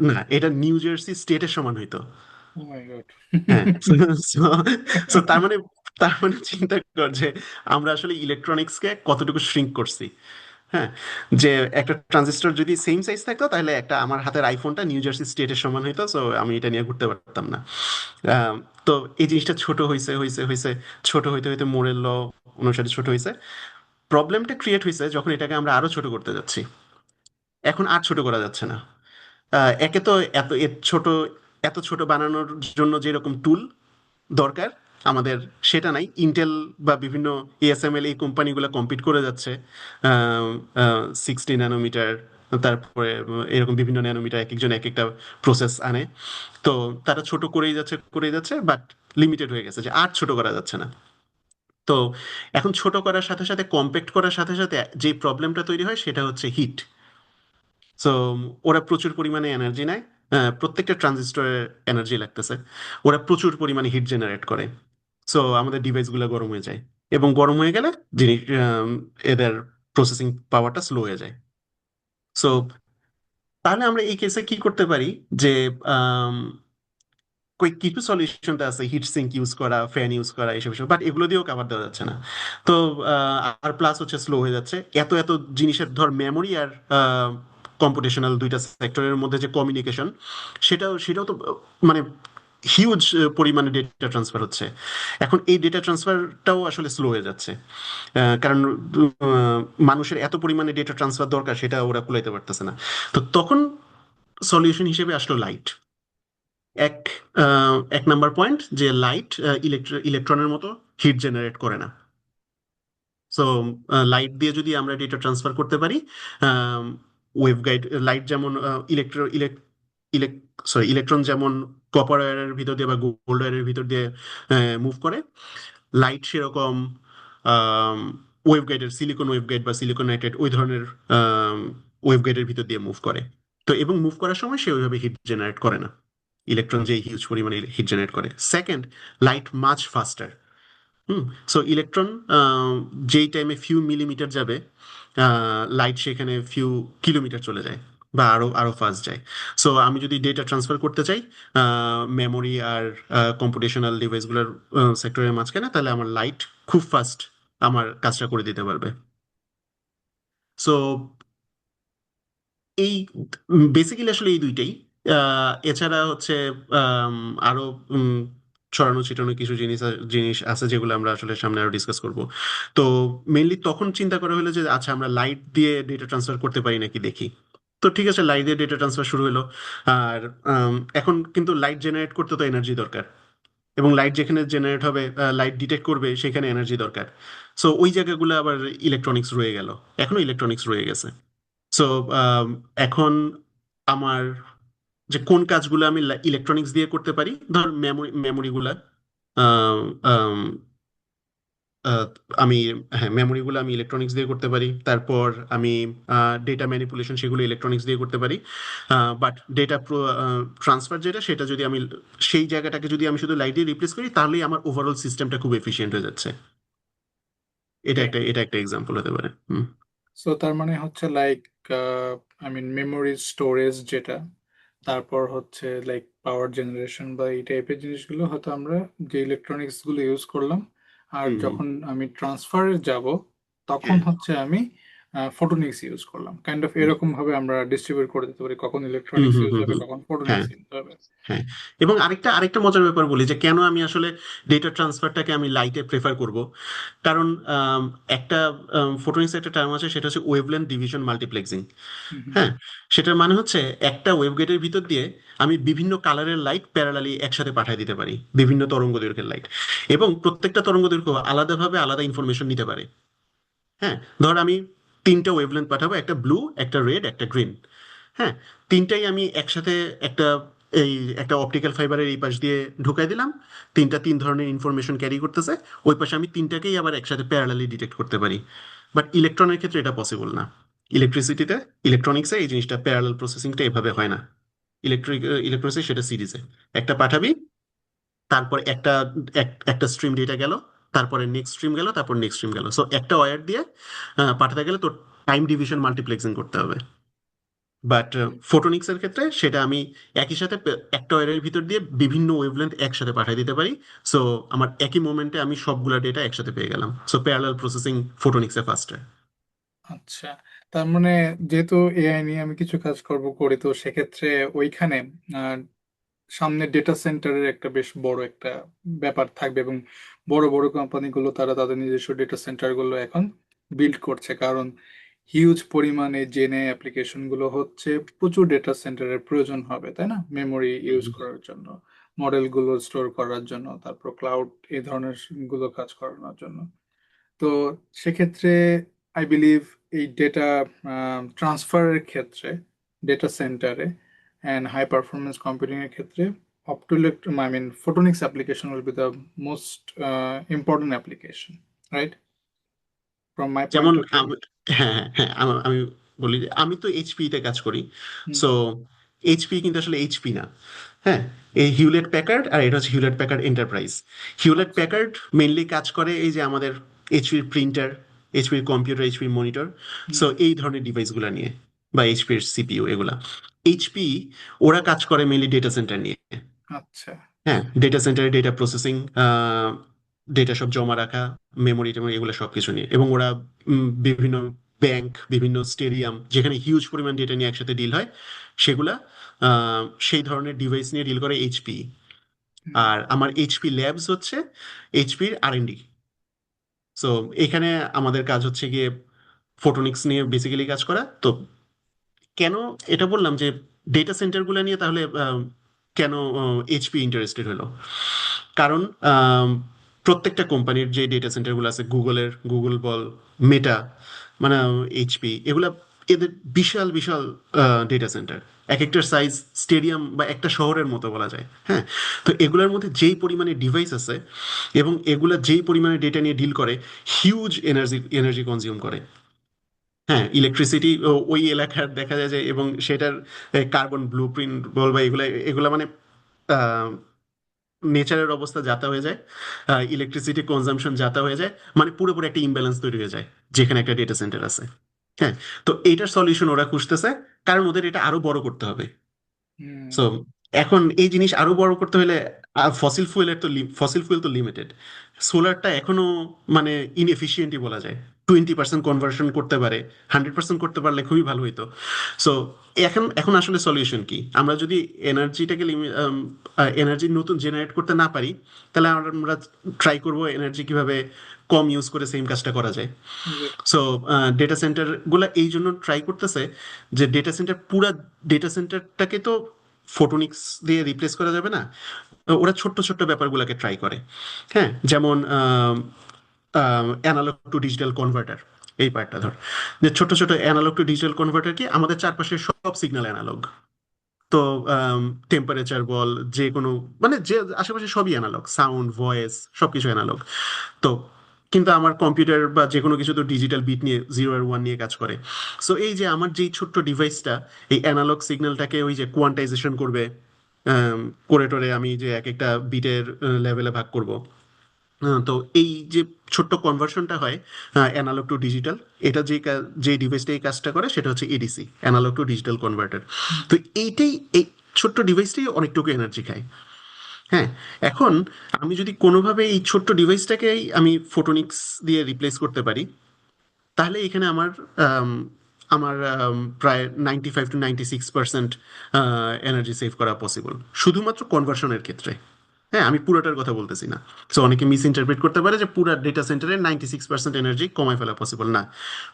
না, এটা নিউ জার্সি স্টেটের সমান হইতো। ও মাই গড। হ্যাঁ। সো সো তার মানে চিন্তা কর যে আমরা আসলে ইলেকট্রনিক্সকে কতটুকু শ্রিঙ্ক করছি। হ্যাঁ, যে একটা ট্রানজিস্টর যদি সেম সাইজ থাকতো তাহলে একটা আমার হাতের আইফোনটা নিউ জার্সি স্টেটের সমান হইতো, সো আমি এটা নিয়ে ঘুরতে পারতাম না। আম, তো এই জিনিসটা ছোট হইছে হইছে হইছে, ছোট হইতে হইতে মোরের ল অনুসারে ছোট হইছে। প্রবলেমটা ক্রিয়েট হইছে যখন এটাকে আমরা আরো ছোট করতে যাচ্ছি। এখন আর ছোট করা যাচ্ছে না। একে তো এত ছোট বানানোর জন্য যেরকম টুল দরকার আমাদের সেটা নাই। ইন্টেল বা বিভিন্ন এএসএমএল এই কোম্পানিগুলো কম্পিট করে যাচ্ছে 60 ন্যানোমিটার, তারপরে এরকম বিভিন্ন ন্যানোমিটার, এক একজন এক একটা প্রসেস আনে। তো তারা ছোট করেই যাচ্ছে, বাট লিমিটেড হয়ে গেছে, যে আর ছোট করা যাচ্ছে না। তো এখন ছোট করার সাথে সাথে, কম্প্যাক্ট করার সাথে সাথে যে প্রবলেমটা তৈরি হয় সেটা হচ্ছে হিট। সো ওরা প্রচুর পরিমাণে এনার্জি নেয়, প্রত্যেকটা ট্রানজিস্টরের এনার্জি লাগতেছে, ওরা প্রচুর পরিমাণে হিট জেনারেট করে। সো আমাদের ডিভাইসগুলো গরম হয়ে যায়, এবং গরম হয়ে গেলে জিনিস এদের প্রসেসিং পাওয়ারটা স্লো হয়ে যায়। সো তাহলে আমরা এই কেসে কি করতে পারি, যে আম, কিছু সলিউশনটা আছে, হিট সিঙ্ক ইউজ করা, ফ্যান ইউজ করা, এসব এসব, বাট এগুলো দিয়েও কাভার দেওয়া যাচ্ছে না। তো আর প্লাস হচ্ছে স্লো হয়ে যাচ্ছে এত এত জিনিসের, ধর মেমোরি আর কম্পিউটেশনাল দুইটা সেক্টরের মধ্যে যে কমিউনিকেশন, সেটাও তো মানে হিউজ পরিমাণে ডেটা ট্রান্সফার হচ্ছে। এখন এই ডেটা ট্রান্সফারটাও আসলে স্লো হয়ে যাচ্ছে, কারণ মানুষের এত পরিমাণে ডেটা ট্রান্সফার দরকার, সেটা ওরা কুলাইতে পারতেছে না। তো তখন সলিউশন হিসেবে আসলো লাইট। এক এক নাম্বার পয়েন্ট, যে লাইট ইলেকট্রনের মতো হিট জেনারেট করে না। সো লাইট দিয়ে যদি আমরা ডেটা ট্রান্সফার করতে পারি, ওয়েভ গাইড, লাইট যেমন ইলেকট্রো ইলেক সরি ইলেকট্রন যেমন কপার ওয়্যারের ভিতর দিয়ে বা গোল্ড ওয়্যারের ভিতর দিয়ে মুভ করে, লাইট সেরকম ওয়েভ গাইডের, সিলিকন ওয়েভ গাইড বা সিলিকন নাইট্রেট ওই ধরনের ওয়েভ গাইডের ভিতর দিয়ে মুভ করে। তো এবং মুভ করার সময় সে ওইভাবে হিট জেনারেট করে না, ইলেকট্রন যে হিউজ পরিমাণে হিট জেনারেট করে। Second, light much ফাস্টার। So electron যেই টাইমে ফিউ মিলিমিটার যাবে, লাইট সেখানে ফিউ কিলোমিটার চলে যায়, বা আরো আরো ফাস্ট যায়। সো আমি যদি ডেটা ট্রান্সফার করতে চাই মেমোরি আর কম্পিউটেশনাল ডিভাইসগুলোর সেক্টরের মাঝখানে, তাহলে আমার লাইট খুব ফাস্ট আমার কাজটা করে দিতে পারবে। সো এই বেসিক্যালি আসলে এই দুইটাই। এছাড়া হচ্ছে আম, আরো উম, ছড়ানো ছিটানো কিছু জিনিস আছে, যেগুলো আমরা আসলে সামনে আরো ডিসকাস করব। তো মেইনলি তখন চিন্তা করা হলো যে আচ্ছা, আমরা লাইট দিয়ে ডেটা ট্রান্সফার করতে পারি নাকি দেখি। তো ঠিক আছে, লাইট দিয়ে ডেটা ট্রান্সফার শুরু হলো। আর এখন কিন্তু লাইট জেনারেট করতে তো এনার্জি দরকার, এবং লাইট যেখানে জেনারেট হবে, লাইট ডিটেক্ট করবে, সেখানে এনার্জি দরকার। সো ওই জায়গাগুলো আবার ইলেকট্রনিক্স রয়ে গেল, এখনো ইলেকট্রনিক্স রয়ে গেছে। সো এখন আমার যে কোন কাজগুলো আমি ইলেকট্রনিক্স দিয়ে করতে পারি, ধর মেমোরিগুলা, আহ, আম, আহ, আমি হ্যাঁ, মেমোরিগুলো আমি ইলেকট্রনিক্স দিয়ে করতে পারি। তারপর আমি ডেটা ম্যানিপুলেশন, সেগুলো ইলেকট্রনিক্স দিয়ে করতে পারি। বাট ডেটা ট্রান্সফার যেটা, সেটা যদি আমি সেই জায়গাটাকে যদি আমি শুধু লাইট দিয়ে রিপ্লেস করি, তাহলেই আমার ওভারঅল সিস্টেমটা খুব এফিশিয়েন্ট হয়ে যাচ্ছে। এটা একটা এক্সাম্পল হতে পারে। হুম। সো তার মানে হচ্ছে like I mean memory storage যেটা, তারপর হচ্ছে লাইক পাওয়ার জেনারেশন বা এই টাইপের জিনিসগুলো হয়তো আমরা যে ইলেকট্রনিক্স গুলো ইউজ করলাম, আর হুম হুম। যখন আমি ট্রান্সফারে যাব তখন হ্যাঁ। হচ্ছে আমি ফটোনিক্স ইউজ করলাম, কাইন্ড অফ হুম এরকম ভাবে আমরা ডিস্ট্রিবিউট করে দিতে পারি কখন হুম ইলেকট্রনিক্স হুম ইউজ হুম হবে হুম। কখন হ্যাঁ। ফটোনিক্স ইউজ হবে। হ্যাঁ। এবং আরেকটা আরেকটা মজার ব্যাপার বলি, যে কেন আমি আসলে ডেটা ট্রান্সফারটাকে আমি লাইটে প্রেফার করব। কারণ একটা ফটোনিক্স একটা টার্ম আছে, সেটা হচ্ছে ওয়েভলেন্থ ডিভিশন মাল্টিপ্লেক্সিং। হুম হুম। হ্যাঁ। সেটার মানে হচ্ছে একটা ওয়েভগাইডের ভিতর দিয়ে আমি বিভিন্ন কালারের লাইট প্যারালালি একসাথে পাঠিয়ে দিতে পারি, বিভিন্ন তরঙ্গ দৈর্ঘ্যের লাইট, এবং প্রত্যেকটা তরঙ্গ দৈর্ঘ্য আলাদাভাবে আলাদা ইনফরমেশন নিতে পারে। হ্যাঁ। ধর আমি তিনটা ওয়েভলেন্থ পাঠাবো, একটা ব্লু, একটা রেড, একটা গ্রিন। হ্যাঁ। তিনটাই আমি একসাথে একটা এই একটা অপটিক্যাল ফাইবারের এই পাশ দিয়ে ঢুকাই দিলাম। তিনটা তিন ধরনের ইনফরমেশন ক্যারি করতেছে। ওই পাশে আমি তিনটাকেই আবার একসাথে প্যারালালি ডিটেক্ট করতে পারি। বাট ইলেকট্রনের ক্ষেত্রে এটা পসিবল না। ইলেকট্রিসিটিতে, ইলেকট্রনিক্সে এই জিনিসটা প্যারালাল প্রসেসিংটা এভাবে হয় না। ইলেকট্রনিক্সে সেটা সিরিজে একটা পাঠাবি, তারপর একটা স্ট্রিম ডেটা গেল, তারপরে নেক্সট স্ট্রিম গেল, তারপর নেক্সট স্ট্রিম গেল। সো একটা ওয়্যার দিয়ে পাঠাতে গেলে তোর টাইম ডিভিশন মাল্টিপ্লেক্সিং করতে হবে। বাট ফোটোনিক্সের ক্ষেত্রে সেটা আমি একই সাথে একটা ওয়্যারের ভিতর দিয়ে বিভিন্ন ওয়েভলেন্থ একসাথে পাঠিয়ে দিতে পারি। সো আমার একই মোমেন্টে আমি সবগুলা ডেটা একসাথে পেয়ে গেলাম। সো প্যারালাল প্রসেসিং ফোটোনিক্সে ফাস্টার। আচ্ছা, তার মানে যেহেতু এআই নিয়ে আমি কিছু কাজ করি, তো সেক্ষেত্রে ওইখানে সামনে ডেটা সেন্টারের একটা বেশ বড় একটা ব্যাপার থাকবে, এবং বড় বড় কোম্পানিগুলো তারা তাদের নিজস্ব ডেটা সেন্টার গুলো এখন বিল্ড করছে, কারণ হিউজ পরিমাণে জেনে অ্যাপ্লিকেশন গুলো হচ্ছে, প্রচুর ডেটা সেন্টারের প্রয়োজন হবে, তাই না? মেমোরি ইউজ করার জন্য, মডেল গুলো স্টোর করার জন্য, তারপর ক্লাউড এই ধরনের গুলো কাজ করানোর জন্য। তো সেক্ষেত্রে আই বিলিভ এই ডেটা ট্রান্সফারের ক্ষেত্রে, ডেটা সেন্টারে অ্যান্ড হাই পারফরমেন্স কম্পিউটিং এর ক্ষেত্রে অপটোলেক I mean photonics application will be the most important application, right, from my point যেমন অফ ভিউ। হ্যাঁ হ্যাঁ হ্যাঁ, আমি বলি যে আমি তো এইচপি তে কাজ করি। হুম সো এইচপি কিন্তু আসলে এইচপি না। হ্যাঁ, এই হিউলেট প্যাকার্ড আর এটা হচ্ছে হিউলেট প্যাকার্ড এন্টারপ্রাইজ। হিউলেট আচ্ছা। প্যাকার্ড মেইনলি কাজ করে এই যে আমাদের এইচপির প্রিন্টার, এইচপির কম্পিউটার, এইচপির মনিটর, সো হুম। এই ধরনের ডিভাইসগুলো নিয়ে, বা এইচপির সিপিইউ এগুলা। এইচপি ওরা কাজ করে মেইনলি ডেটা সেন্টার নিয়ে। আচ্ছা। হ্যাঁ, ডেটা সেন্টারে ডেটা প্রসেসিং, ডেটা সব জমা রাখা, মেমোরি টেমোরি এগুলো সবকিছু নিয়ে। এবং ওরা বিভিন্ন ব্যাংক, বিভিন্ন স্টেডিয়াম যেখানে হিউজ পরিমাণ ডেটা নিয়ে একসাথে ডিল হয়, সেগুলা সেই ধরনের ডিভাইস নিয়ে ডিল করে এইচপি। হুম। আর আমার এইচপি ল্যাবস হচ্ছে এইচপির আর&ডি। সো এখানে আমাদের কাজ হচ্ছে গিয়ে ফটোনিক্স নিয়ে বেসিক্যালি কাজ করা। তো কেন এটা বললাম যে ডেটা সেন্টারগুলো নিয়ে তাহলে কেন এইচপি ইন্টারেস্টেড হলো? কারণ আম, প্রত্যেকটা কোম্পানির যে ডেটা সেন্টারগুলো আছে, গুগলের, গুগল বল, মেটা, মানে এইচপি, এগুলা এদের বিশাল বিশাল ডেটা সেন্টার, এক একটার সাইজ স্টেডিয়াম বা একটা শহরের মতো বলা যায়। হ্যাঁ, তো এগুলোর মধ্যে যেই পরিমাণে ডিভাইস আছে এবং এগুলা যেই পরিমাণে ডেটা নিয়ে ডিল করে, হিউজ এনার্জি এনার্জি কনজিউম করে। হ্যাঁ, ইলেকট্রিসিটি ওই এলাকার দেখা যায় যে, এবং সেটার কার্বন ব্লু প্রিন্ট বল বা এগুলা এগুলা মানে নেচারের অবস্থা যাতা হয়ে যায়, ইলেকট্রিসিটি কনজাম্পশন যাতা হয়ে যায়, মানে পুরোপুরি একটা ইমব্যালেন্স তৈরি হয়ে যায় যেখানে একটা ডেটা সেন্টার আছে। হ্যাঁ, তো এইটার সলিউশন ওরা খুঁজতেছে, কারণ ওদের এটা আরো বড় করতে হবে। হুম। সো এখন এই জিনিস আরো বড় করতে হলে ফসিল ফুয়েল তো লিমিটেড। সোলারটা এখনো মানে ইনএফিসিয়েন্টই বলা যায়। 20% কনভার্সন করতে পারে, 100% করতে পারলে খুবই ভালো হইতো। সো এখন এখন আসলে সলিউশন কি? আমরা যদি এনার্জিটাকে এনার্জি নতুন জেনারেট করতে না পারি, তাহলে আমরা ট্রাই করব এনার্জি কিভাবে কম ইউজ করে সেম কাজটা করা যায়। Exactly. সো ডেটা সেন্টার গুলা এই জন্য ট্রাই করতেছে যে ডেটা সেন্টার, পুরা ডেটা সেন্টারটাকে তো ফোটোনিক্স দিয়ে রিপ্লেস করা যাবে না। ওরা ছোট্ট ছোট্ট ব্যাপারগুলোকে ট্রাই করে। হ্যাঁ, যেমন অ্যানালগ টু ডিজিটাল কনভার্টার, এই পার্টটা ধর, যে ছোট ছোট অ্যানালগ টু ডিজিটাল কনভার্টার কি, আমাদের চারপাশের সব সিগন্যাল অ্যানালগ। তো টেম্পারেচার বল, যে কোনো, মানে যে আশেপাশে সবই অ্যানালগ, সাউন্ড, ভয়েস, সবকিছু অ্যানালগ। তো কিন্তু আমার কম্পিউটার বা যে কোনো কিছু তো ডিজিটাল বিট নিয়ে, 0 আর 1 নিয়ে কাজ করে। সো এই যে আমার যেই ছোট্ট ডিভাইসটা এই অ্যানালগ সিগন্যালটাকে ওই যে কোয়ান্টাইজেশন করবে, আম, করে টোরে আমি যে এক একটা বিটের লেভেলে ভাগ করব। তো এই যে ছোট্ট কনভার্সনটা হয় অ্যানালগ টু ডিজিটাল, এটা যে ডিভাইসটা এই কাজটা করে সেটা হচ্ছে ADC, analog to digital converter. হুম। তো এইটাই, এই ছোট্ট ডিভাইসটাই অনেকটুকু এনার্জি খায়। হ্যাঁ, এখন আমি যদি কোনোভাবে এই ছোট্ট ডিভাইসটাকেই আমি ফোটোনিক্স দিয়ে রিপ্লেস করতে পারি, তাহলে এখানে আমার আম, আমার প্রায় 95 to 96% এনার্জি সেভ করা পসিবল, শুধুমাত্র কনভার্সনের ক্ষেত্রে। হ্যাঁ, আমি পুরোটার কথা বলতেছি না। সো অনেকে মিস ইন্টারপ্রেট করতে পারে যে পুরো ডেটা সেন্টারে 96% এনার্জি কমায় ফেলা পসিবল না।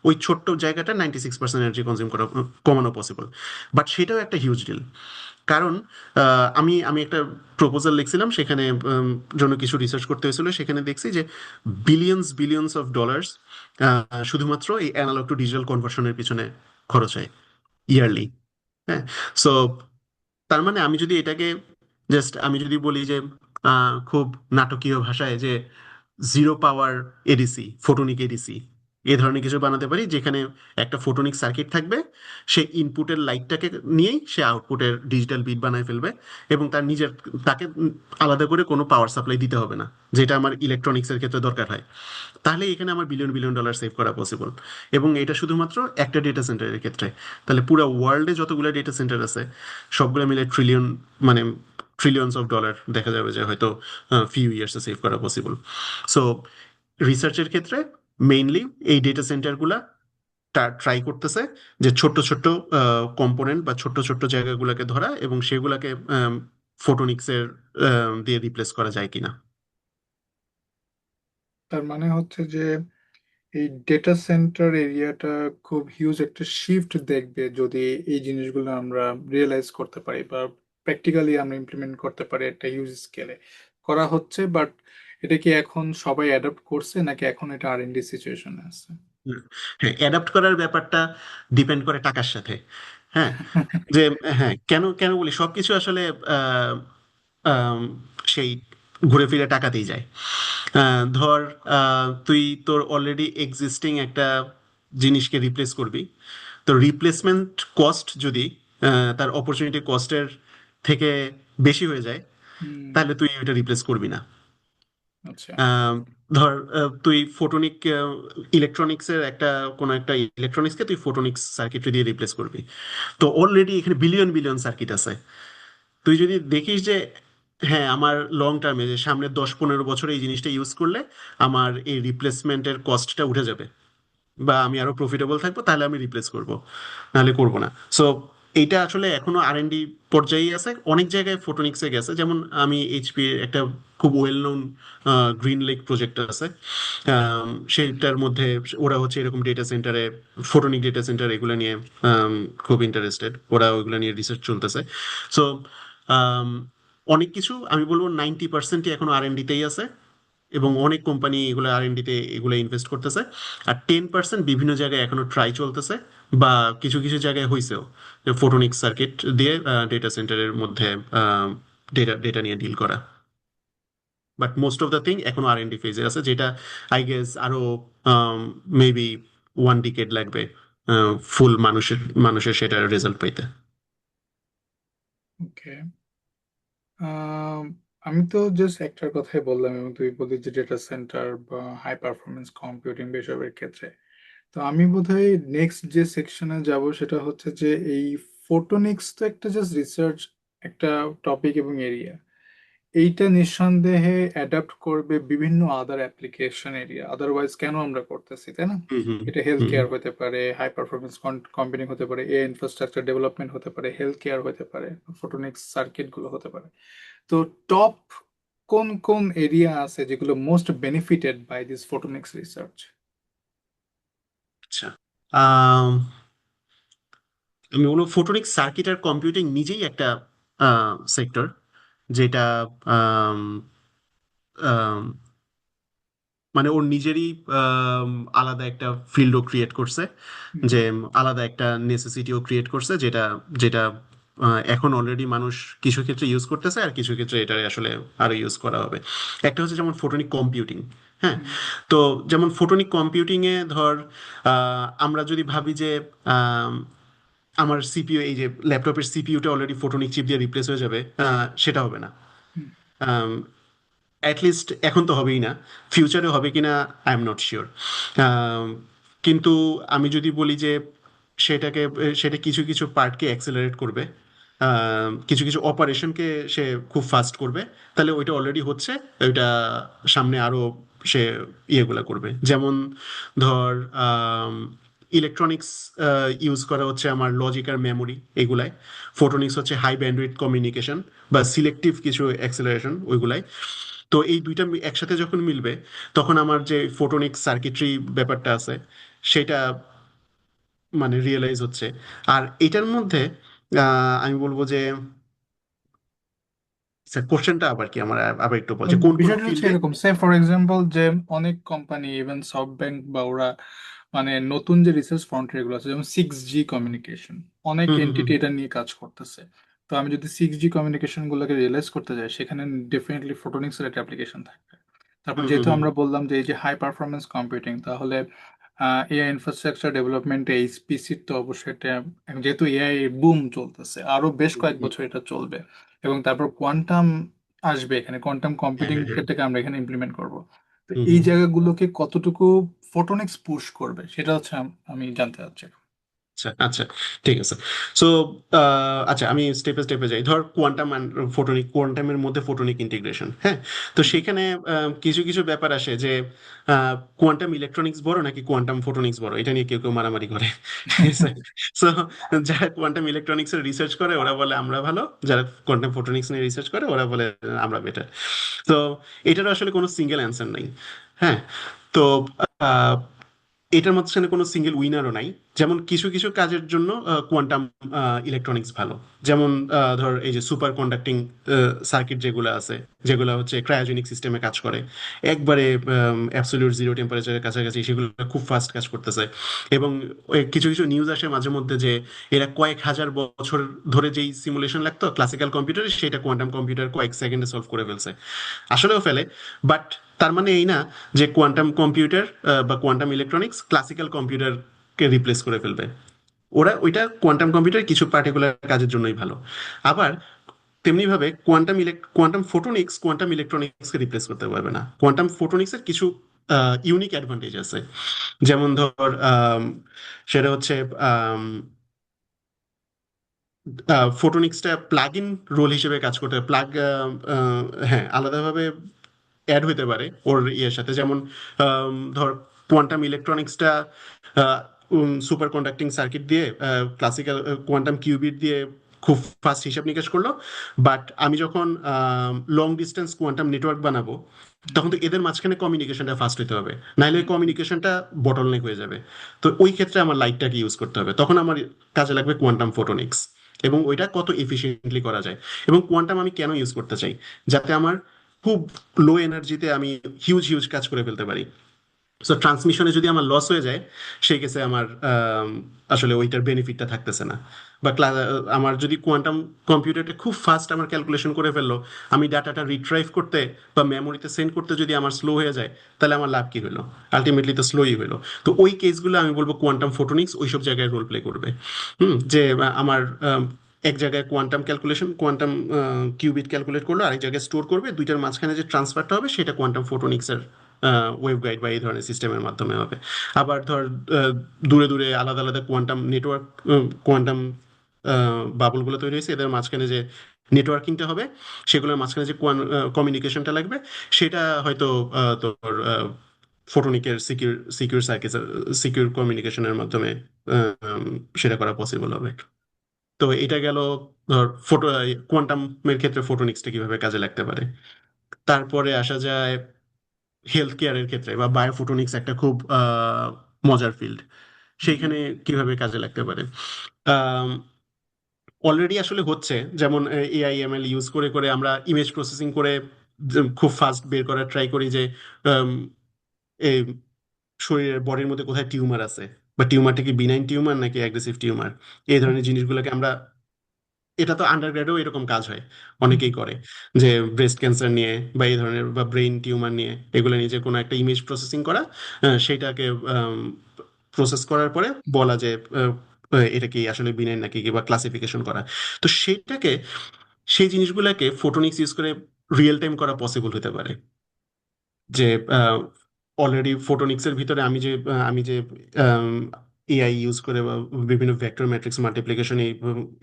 ওই ছোট্ট জায়গাটা 96% এনার্জি কনজিউম করা, কমানো পসিবল। বাট সেটাও একটা হিউজ ডিল। কারণ আমি আমি একটা প্রপোজাল লিখছিলাম, সেখানে জন্য কিছু রিসার্চ করতে হয়েছিল, সেখানে দেখছি যে বিলিয়নস বিলিয়নস অফ ডলার্স শুধুমাত্র এই অ্যানালগ টু ডিজিটাল কনভার্সনের পিছনে খরচ হয় ইয়ারলি। হ্যাঁ, সো তার মানে আমি যদি এটাকে জাস্ট আমি যদি বলি যে খুব নাটকীয় ভাষায় যে জিরো পাওয়ার এডিসি, ফোটনিক এডিসি, এ ধরনের কিছু বানাতে পারি, যেখানে একটা ফোটনিক সার্কিট থাকবে, সে ইনপুটের লাইটটাকে নিয়েই সে আউটপুটের ডিজিটাল বিট বানায় ফেলবে, এবং তার নিজের, তাকে আলাদা করে কোনো পাওয়ার সাপ্লাই দিতে হবে না, যেটা আমার ইলেকট্রনিক্সের ক্ষেত্রে দরকার হয়। তাহলে এখানে আমার বিলিয়ন বিলিয়ন ডলার সেভ করা পসিবল। এবং এটা শুধুমাত্র একটা ডেটা সেন্টারের ক্ষেত্রে। তাহলে পুরো ওয়ার্ল্ডে যতগুলো ডেটা সেন্টার আছে সবগুলো মিলে ট্রিলিয়ন, মানে ট্রিলিয়নস অফ ডলার দেখা যাবে যে হয়তো ফিউ ইয়ার্সে সেভ করা পসিবল। সো রিসার্চের ক্ষেত্রে মেইনলি এই ডেটা সেন্টারগুলা ট্রাই করতেছে যে ছোট্ট ছোট্ট কম্পোনেন্ট বা ছোট্ট ছোট্ট জায়গাগুলোকে ধরা এবং সেগুলোকে ফোটোনিক্সের দিয়ে রিপ্লেস করা যায় কিনা। তার মানে হচ্ছে যে এই ডেটা সেন্টার এরিয়াটা খুব হিউজ একটা শিফট দেখবে যদি এই জিনিসগুলো আমরা রিয়েলাইজ করতে পারি বা প্র্যাকটিক্যালি আমরা ইমপ্লিমেন্ট করতে পারি একটা হিউজ স্কেলে। করা হচ্ছে, বাট এটা কি এখন সবাই অ্যাডপ্ট করছে নাকি এখন এটা আর&ডি সিচুয়েশনে আছে? হুম, হ্যাঁ, অ্যাডাপ্ট করার ব্যাপারটা ডিপেন্ড করে টাকার সাথে। হ্যাঁ, যে হ্যাঁ, কেন কেন বলি, সবকিছু আসলে আহ, আম, সেই ঘুরে ফিরে টাকাতেই যায়। ধর তুই তোর অলরেডি এক্সিস্টিং একটা জিনিসকে রিপ্লেস করবি, তো রিপ্লেসমেন্ট কস্ট যদি তার অপরচুনিটি কস্টের থেকে বেশি হয়ে যায়, হুম। তাহলে তুই ওইটা রিপ্লেস করবি না। আচ্ছা। আহ, ধর তুই ফোটনিক ইলেকট্রনিক্সের একটা কোনো একটা ইলেকট্রনিক্সকে তুই ফোটনিক্স সার্কিটরি দিয়ে রিপ্লেস করবি। তো অলরেডি এখানে বিলিয়ন বিলিয়ন সার্কিট আছে। তুই যদি দেখিস যে হ্যাঁ আমার লং টার্মে যে সামনে 10-15 বছর এই জিনিসটা ইউজ করলে আমার এই রিপ্লেসমেন্টের কস্টটা উঠে যাবে বা আমি আরো প্রফিটেবল থাকবো, তাহলে আমি রিপ্লেস করব, নাহলে করব না। সো এইটা আসলে এখনো আর&ডি পর্যায়ে আছে, অনেক জায়গায় ফোটোনিক্সে গেছে। যেমন আমি এইচপি একটা খুব well known green lake project আছে, সেইটার মধ্যে ওরা হচ্ছে এরকম ডেটা সেন্টারে, ফোটোনিক ডেটা সেন্টার এগুলো নিয়ে খুব ইন্টারেস্টেড, ওরা ওইগুলো নিয়ে রিসার্চ চলতেছে। সো অনেক কিছু আমি বলবো 90%ই এখনো আর&ডিতেই আছে, এবং অনেক কোম্পানি এগুলো আর&ডিতে এগুলো ইনভেস্ট করতেছে। আর 10% বিভিন্ন জায়গায় এখনো ট্রাই চলতেছে, বা কিছু কিছু জায়গায় হয়েছেও ফোটোনিক সার্কিট দিয়ে ডেটা সেন্টারের মধ্যে ডেটা ডেটা নিয়ে ডিল করা। But most of the thing এখনো আর&ডি ফেজে আছে, যেটা আই গেস আরো মেবি 1 ডিকেড লাগবে ফুল মানুষের মানুষের সেটার রেজাল্ট পাইতে। ওকে। আমি তো জাস্ট একটার কথাই বললাম, এবং তুই বললি যে ডেটা সেন্টার বা হাই পারফরমেন্স কম্পিউটিং এসবের ক্ষেত্রে। তো আমি বোধহয় নেক্সট যে সেকশনে যাব সেটা হচ্ছে যে এই ফোটোনিক্স তো একটা জাস্ট রিসার্চ একটা টপিক এবং এরিয়া, এইটা নিঃসন্দেহে অ্যাডাপ্ট করবে বিভিন্ন আদার অ্যাপ্লিকেশন এরিয়া, আদারওয়াইজ কেন আমরা করতেছি, তাই না? হুম হুম এটা হেলথ হুম কেয়ার হতে পারে, হাই পারফরমেন্স কম্পিউটিং হতে পারে, এ ইনফ্রাস্ট্রাকচার ডেভেলপমেন্ট হতে পারে, হেলথ কেয়ার হতে পারে, ফোটোনিক্স সার্কিট গুলো হতে পারে। তো টপ কোন কোন এরিয়া আছে যেগুলো most benefited by this photonics research? আচ্ছা, আমি বলবো ফোটোনিক সার্কিট আর কম্পিউটিং নিজেই একটা সেক্টর, যেটা আম, আম, মানে ওর নিজেরই আম, আলাদা একটা ফিল্ডও ক্রিয়েট করছে, যে আলাদা একটা নেসেসিটিও ক্রিয়েট করছে, যেটা যেটা এখন অলরেডি মানুষ কিছু ক্ষেত্রে ইউজ করতেছে, আর কিছু ক্ষেত্রে এটা আসলে আরো ইউজ করা হবে। একটা হচ্ছে যেমন ফোটোনিক কম্পিউটিং। হ্যাঁ, তো যেমন ফোটোনিক কম্পিউটিং এ ধর আমরা যদি ভাবি যে আমার সিপিইউ, এই যে ল্যাপটপের সিপিইউটা অলরেডি ফোটোনিক চিপ দিয়ে রিপ্লেস হয়ে যাবে, সেটা হবে না। অ্যাটলিস্ট এখন তো হবেই না, ফিউচারে হবে কিনা আই এম নট শিওর। কিন্তু আমি যদি বলি যে সেটাকে, সেটা কিছু কিছু পার্টকে অ্যাক্সেলারেট করবে, কিছু কিছু অপারেশনকে সে খুব ফাস্ট করবে, তাহলে ওইটা অলরেডি হচ্ছে। ওইটা সামনে আরো সে ইয়েগুলা করবে। যেমন ধর ইলেকট্রনিক্স ইউজ করা হচ্ছে আমার লজিক আর মেমোরি এগুলাই, ফোটোনিক্স হচ্ছে হাই ব্যান্ডউইথ কমিউনিকেশন বা সিলেক্টিভ কিছু অ্যাক্সেলারেশন ওইগুলাই। তো এই দুইটা একসাথে যখন মিলবে, তখন আমার যে ফোটোনিক সার্কিটরি ব্যাপারটা আছে সেটা মানে রিয়েলাইজ হচ্ছে। আর এটার মধ্যে আমি বলবো যে স্যার কোশ্চেনটা আবার কি, আমার আবার একটু বলছে কোন কোন বিষয়টা হচ্ছে ফিল্ডে। এরকম, সে ফর এক্সাম্পল যে অনেক কোম্পানি ইভেন সফট ব্যাংক বা ওরা মানে নতুন যে রিসার্চ ফ্রন্টিয়ার গুলো আছে, যেমন 6G কমিউনিকেশন, অনেক হুম হুম হুম এন্টিটি এটা নিয়ে কাজ করতেছে। তো আমি যদি 6G কমিউনিকেশন গুলোকে রিয়েলাইজ করতে যাই, সেখানে ডেফিনেটলি ফটোনিক্স এর একটা অ্যাপ্লিকেশন থাকবে। তারপর হুম হুম যেহেতু হুম আমরা বললাম যে এই যে হাই পারফরমেন্স কম্পিউটিং, তাহলে এআই ইনফ্রাস্ট্রাকচার ডেভেলপমেন্টে এইচপিসির তো অবশ্যই এটা, যেহেতু এআই বুম চলতেছে, আরো বেশ হুম কয়েক হুম, বছর এটা চলবে। এবং তারপর কোয়ান্টাম আসবে, এখানে কোয়ান্টাম হ্যাঁ কম্পিউটিং হ্যাঁ হ্যাঁ, ক্ষেত্রে আমরা এখানে ইমপ্লিমেন্ট করব। তো হুম এই হুম। জায়গাগুলোকে কতটুকু ফোটনিক্স পুশ করবে সেটা হচ্ছে আমি জানতে চাচ্ছি। আচ্ছা আচ্ছা, ঠিক আছে। সো আচ্ছা, আমি স্টেপে স্টেপে যাই। ধর কোয়ান্টাম অ্যান্ড ফোটনিক, কোয়ান্টামের মধ্যে ফোটনিক ইন্টিগ্রেশন। হ্যাঁ, তো হুম। সেখানে কিছু কিছু ব্যাপার আসে যে কোয়ান্টাম ইলেকট্রনিক্স বড় নাকি কোয়ান্টাম ফোটনিক্স বড়, এটা নিয়ে কেউ কেউ মারামারি করে। ঠিক আছে, সো যারা কোয়ান্টাম ইলেকট্রনিক্স এর রিসার্চ করে ওরা বলে আমরা ভালো, যারা কোয়ান্টাম ফোটনিক্স নিয়ে রিসার্চ করে ওরা বলে আমরা বেটার। তো এটারও আসলে কোনো সিঙ্গেল অ্যান্সার নাই। হ্যাঁ, তো আহ, এটার মাঝখানে কোনো সিঙ্গেল উইনারও নাই। যেমন কিছু কিছু কাজের জন্য কোয়ান্টাম ইলেকট্রনিক্স ভালো। যেমন ধর এই যে সুপার কন্ডাক্টিং সার্কিট যেগুলো আছে, যেগুলো হচ্ছে ক্রায়োজেনিক সিস্টেমে কাজ করে, একবারে অ্যাবসলিউট জিরো টেম্পারেচারের কাছাকাছি, সেগুলো খুব ফাস্ট কাজ করতেছে। এবং ওই কিছু কিছু নিউজ আসে মাঝে মধ্যে যে এরা কয়েক হাজার বছর ধরে যেই সিমুলেশন লাগতো ক্লাসিক্যাল কম্পিউটারে, সেটা কোয়ান্টাম কম্পিউটার কয়েক সেকেন্ডে সলভ করে ফেলছে। আসলেও ফেলে, বাট তার মানে এই না যে কোয়ান্টাম কম্পিউটার বা কোয়ান্টাম ইলেকট্রনিক্স ক্লাসিক্যাল কম্পিউটারকে রিপ্লেস করে ফেলবে। ওরা ওইটা কোয়ান্টাম কম্পিউটার কিছু পার্টিকুলার কাজের জন্যই ভালো। আবার তেমনি ভাবে কোয়ান্টাম ফোটোনিক্স কোয়ান্টাম ইলেকট্রনিক্সকে রিপ্লেস করতে পারবে না। কোয়ান্টাম ফোটোনিক্সের কিছু ইউনিক অ্যাডভান্টেজ আছে। যেমন ধর সেটা হচ্ছে ফোটোনিক্সটা প্লাগ ইন রোল হিসেবে কাজ করতে হ্যাঁ, আলাদাভাবে অ্যাড হতে পারে ওর ইয়ের সাথে। যেমন ধর কোয়ান্টাম ইলেকট্রনিক্সটা সুপার কন্ডাক্টিং সার্কিট দিয়ে ক্লাসিক্যাল কোয়ান্টাম কিউবিট দিয়ে খুব ফাস্ট হিসাব নিকাশ করলো। বাট আমি যখন লং ডিস্টেন্স কোয়ান্টাম নেটওয়ার্ক বানাবো, তখন তো এদের মাঝখানে কমিউনিকেশনটা ফাস্ট হতে হবে, নাহলে ওই কমিউনিকেশনটা বটলনেক হয়ে যাবে। তো ওই ক্ষেত্রে আমার লাইটটাকে ইউজ করতে হবে, তখন আমার কাজে লাগবে কোয়ান্টাম ফোটোনিক্স। এবং ওইটা কত এফিসিয়েন্টলি করা যায়। এবং কোয়ান্টাম আমি কেন ইউজ করতে চাই, যাতে আমার খুব লো এনার্জিতে আমি হিউজ হিউজ কাজ করে ফেলতে পারি। সো ট্রান্সমিশনে যদি আমার লস হয়ে যায়, সেই কেসে আমার আসলে ওইটার বেনিফিটটা থাকতেছে না। বা আমার যদি কোয়ান্টাম কম্পিউটারটা খুব ফাস্ট আমার ক্যালকুলেশন করে ফেললো, আমি ডাটাটা রিট্রাইভ করতে বা মেমোরিতে সেন্ড করতে যদি আমার স্লো হয়ে যায়, তাহলে আমার লাভ কি হলো? আলটিমেটলি তো স্লোই হলো। তো ওই কেসগুলো আমি বলবো কোয়ান্টাম ফোটোনিক্স ওইসব জায়গায় রোল প্লে করবে। যে আমার এক জায়গায় quantum calculation quantum cubit calculate করলো, আরেক জায়গায় স্টোর করবে, দুইটার মাঝখানে যে ট্রান্সফারটা হবে সেটা কোয়ান্টাম ফোটোনিক্সের ওয়েব গাইড বা এই ধরনের সিস্টেমের মাধ্যমে হবে। আবার ধর দূরে দূরে আলাদা আলাদা কোয়ান্টাম নেটওয়ার্ক কোয়ান্টাম বাবলগুলো তৈরি হয়েছে, এদের মাঝখানে যে নেটওয়ার্কিংটা হবে, সেগুলোর মাঝখানে যে কমিউনিকেশনটা লাগবে, সেটা হয়তো তোর ফোটনিকের সিকিউর সার্কিট সিকিউর কমিউনিকেশনের মাধ্যমে আহ, সেটা করা পসিবল হবে। তো এটা গেল ধর কোয়ান্টামের ক্ষেত্রে ফোটোনিক্সটা কিভাবে কাজে লাগতে পারে। তারপরে আসা যায় হেলথ কেয়ারের ক্ষেত্রে, বা বায়োফোটোনিক্স একটা খুব মজার ফিল্ড। সেইখানে কিভাবে কাজে লাগতে পারে। অলরেডি আসলে হচ্ছে, যেমন এআই এমএল ইউজ করে করে আমরা ইমেজ প্রসেসিং করে খুব ফাস্ট বের করার ট্রাই করি যে আম, এই শরীরের বডির মধ্যে কোথায় টিউমার আছে, বা টিউমারটা কি বিনাইন টিউমার নাকি অ্যাগ্রেসিভ টিউমার। এই ধরনের জিনিসগুলোকে আমরা, এটা তো আন্ডারগ্রেডেও এরকম কাজ হয়, অনেকেই করে, যে ব্রেস্ট ক্যান্সার নিয়ে বা এই ধরনের বা ব্রেইন টিউমার নিয়ে, এগুলো নিয়ে যে কোনো একটা ইমেজ প্রসেসিং করা, সেইটাকে প্রসেস করার পরে বলা যে এটা কি আসলে বিনাইন নাকি কি, বা ক্লাসিফিকেশন করা। তো সেইটাকে, সেই জিনিসগুলোকে ফোটোনিক্স ইউজ করে রিয়েল টাইম করা পসিবল হতে পারে। যে অলরেডি ফোটোনিক্সের ভিতরে আমি যে এআই ইউজ করে বা বিভিন্ন ভেক্টর ম্যাট্রিক্স মাল্টিপ্লিকেশন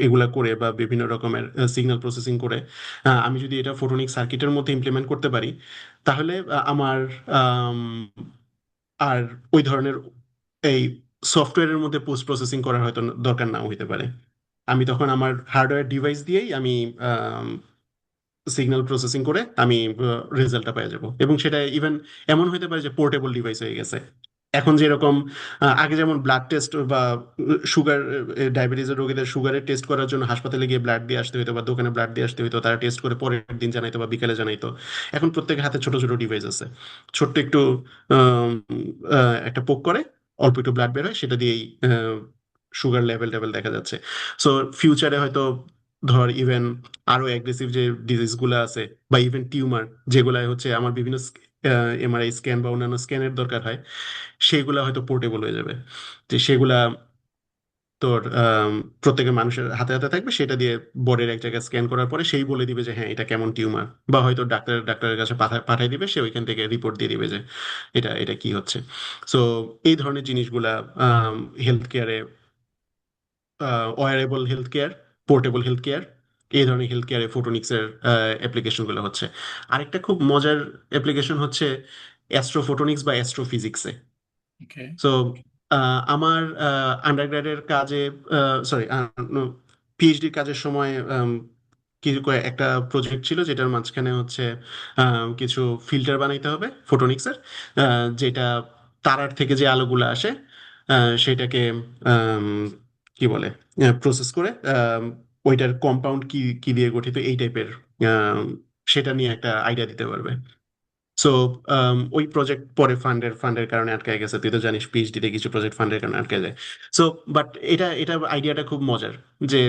এগুলা করে বা বিভিন্ন রকমের সিগন্যাল প্রসেসিং করে আমি যদি এটা ফোটোনিক সার্কিটের মধ্যে ইমপ্লিমেন্ট করতে পারি, তাহলে আমার আম, আর ওই ধরনের এই সফটওয়্যারের মধ্যে পোস্ট প্রসেসিং করার হয়তো দরকার নাও হইতে পারে। আমি তখন আমার হার্ডওয়্যার ডিভাইস দিয়েই আমি সিগন্যাল প্রসেসিং করে আমি রেজাল্টটা পেয়ে যাব। এবং সেটা ইভেন এমন হতে পারে যে পোর্টেবল ডিভাইস হয়ে গেছে। এখন যেরকম আগে যেমন ব্লাড টেস্ট বা সুগার, ডায়াবেটিসের রোগীদের সুগারের টেস্ট করার জন্য হাসপাতালে গিয়ে ব্লাড দিয়ে আসতে হতো বা দোকানে ব্লাড দিয়ে আসতে হতো, তারা টেস্ট করে পরের দিন জানাইতো বা বিকালে জানাইতো। এখন প্রত্যেকের হাতে ছোট ছোট ডিভাইস আছে, ছোট্ট একটু আম, একটা পোক করে, অল্প একটু ব্লাড বের হয়, সেটা দিয়েই সুগার লেভেল টেভেল দেখা যাচ্ছে। সো ফিউচারে হয়তো ধর ইভেন আরো অ্যাগ্রেসিভ যে ডিজিজ গুলো আছে, বা ইভেন টিউমার, যেগুলা হচ্ছে আমার বিভিন্ন এমআরআই স্ক্যান বা অন্যান্য স্ক্যানের দরকার হয়, সেগুলা হয়তো পোর্টেবল হয়ে যাবে। যে সেগুলা তোর প্রত্যেকের মানুষের হাতে হাতে থাকবে, সেটা দিয়ে বডির এক জায়গায় স্ক্যান করার পরে সেই বলে দিবে যে হ্যাঁ এটা কেমন টিউমার, বা হয়তো ডাক্তারের কাছে পাঠাই দিবে, সে ওইখান থেকে রিপোর্ট দিয়ে দিবে যে এটা এটা কি হচ্ছে। সো এই ধরনের জিনিসগুলা হেলথ কেয়ারে, wearable health care, portable health care, এই ধরনের হেলথ কেয়ারে ফোটোনিক্সের অ্যাপ্লিকেশনগুলো হচ্ছে। আরেকটা খুব মজার অ্যাপ্লিকেশন হচ্ছে অ্যাস্ট্রোফোটোনিক্স বা অ্যাস্ট্রোফিজিক্সে। ওকে। সো আমার আন্ডারগ্র্যাডের কাজে, সরি, পিএইচডির কাজের সময় কিছু একটা প্রজেক্ট ছিল, যেটার মাঝখানে হচ্ছে কিছু ফিল্টার বানাইতে হবে ফোটোনিক্সের, যেটা তারার থেকে যে আলোগুলো আসে সেটাকে আম, কি বলে প্রসেস করে ওইটার কম্পাউন্ড কি কি দিয়ে গঠিত এই টাইপের, সেটা নিয়ে একটা আইডিয়া দিতে পারবে। সো ওই প্রজেক্ট পরে ফান্ডের কারণে আটকায় গেছে, তুই তো জানিস পিএইচডি তে কিছু প্রজেক্ট ফান্ডের কারণে আটকে যায়। সো বাট এটা আইডিয়াটা খুব মজার, যে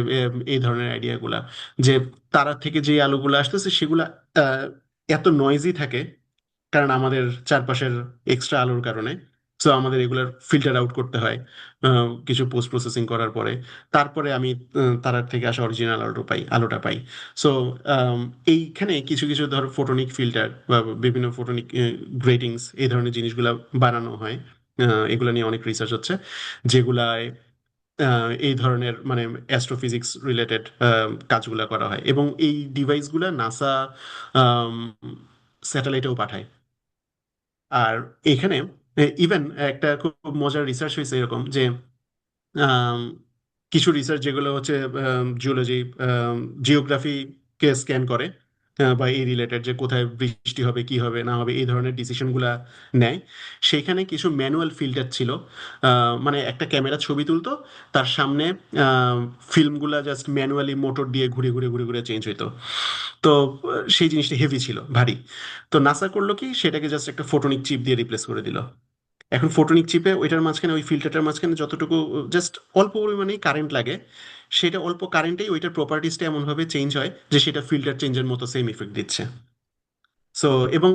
এই ধরনের আইডিয়াগুলা, যে তারা থেকে যে আলোগুলো আসতেছে সেগুলা আহ, এত নয়েজি থাকে, কারণ আমাদের চারপাশের এক্সট্রা আলোর কারণে, সো আমাদের এগুলার ফিল্টার আউট করতে হয় কিছু পোস্ট প্রসেসিং করার পরে। তারপরে আমি তারার থেকে আসা অরিজিনাল আলোটা পাই। সো এইখানে কিছু কিছু ধর ফোটনিক ফিল্টার বা বিভিন্ন ফোটনিক গ্রেটিংস এই ধরনের জিনিসগুলা বানানো হয়। এগুলা নিয়ে অনেক রিসার্চ হচ্ছে, যেগুলায় এই ধরনের মানে অ্যাস্ট্রোফিজিক্স রিলেটেড কাজগুলা করা হয়, এবং এই ডিভাইসগুলা নাসা স্যাটেলাইটেও পাঠায়। আর এখানে ইভেন একটা খুব মজার রিসার্চ হয়েছে এরকম যে আম, কিছু রিসার্চ যেগুলো হচ্ছে জিওলজি, জিওগ্রাফি কে স্ক্যান করে, বা এই রিলেটেড যে কোথায় বৃষ্টি হবে কি হবে না হবে এই ধরনের ডিসিশনগুলা নেয়। সেইখানে কিছু ম্যানুয়াল ফিল্টার ছিল। মানে একটা ক্যামেরা ছবি তুলতো, তার সামনে ফিল্মগুলা জাস্ট ম্যানুয়ালি মোটর দিয়ে ঘুরে ঘুরে ঘুরে ঘুরে চেঞ্জ হইতো। তো সেই জিনিসটা হেভি ছিল, ভারী। তো নাসা করলো কি, সেটাকে জাস্ট একটা ফোটনিক চিপ দিয়ে রিপ্লেস করে দিল। এখন ফোটনিক চিপে ওইটার মাঝখানে, ওই ফিল্টারটার মাঝখানে যতটুকু জাস্ট অল্প পরিমাণেই কারেন্ট লাগে, সেটা অল্প কারেন্টেই ওইটার প্রপার্টিসটা এমনভাবে চেঞ্জ হয় যে সেটা ফিল্টার চেঞ্জের মতো সেম ইফেক্ট দিচ্ছে। সো এবং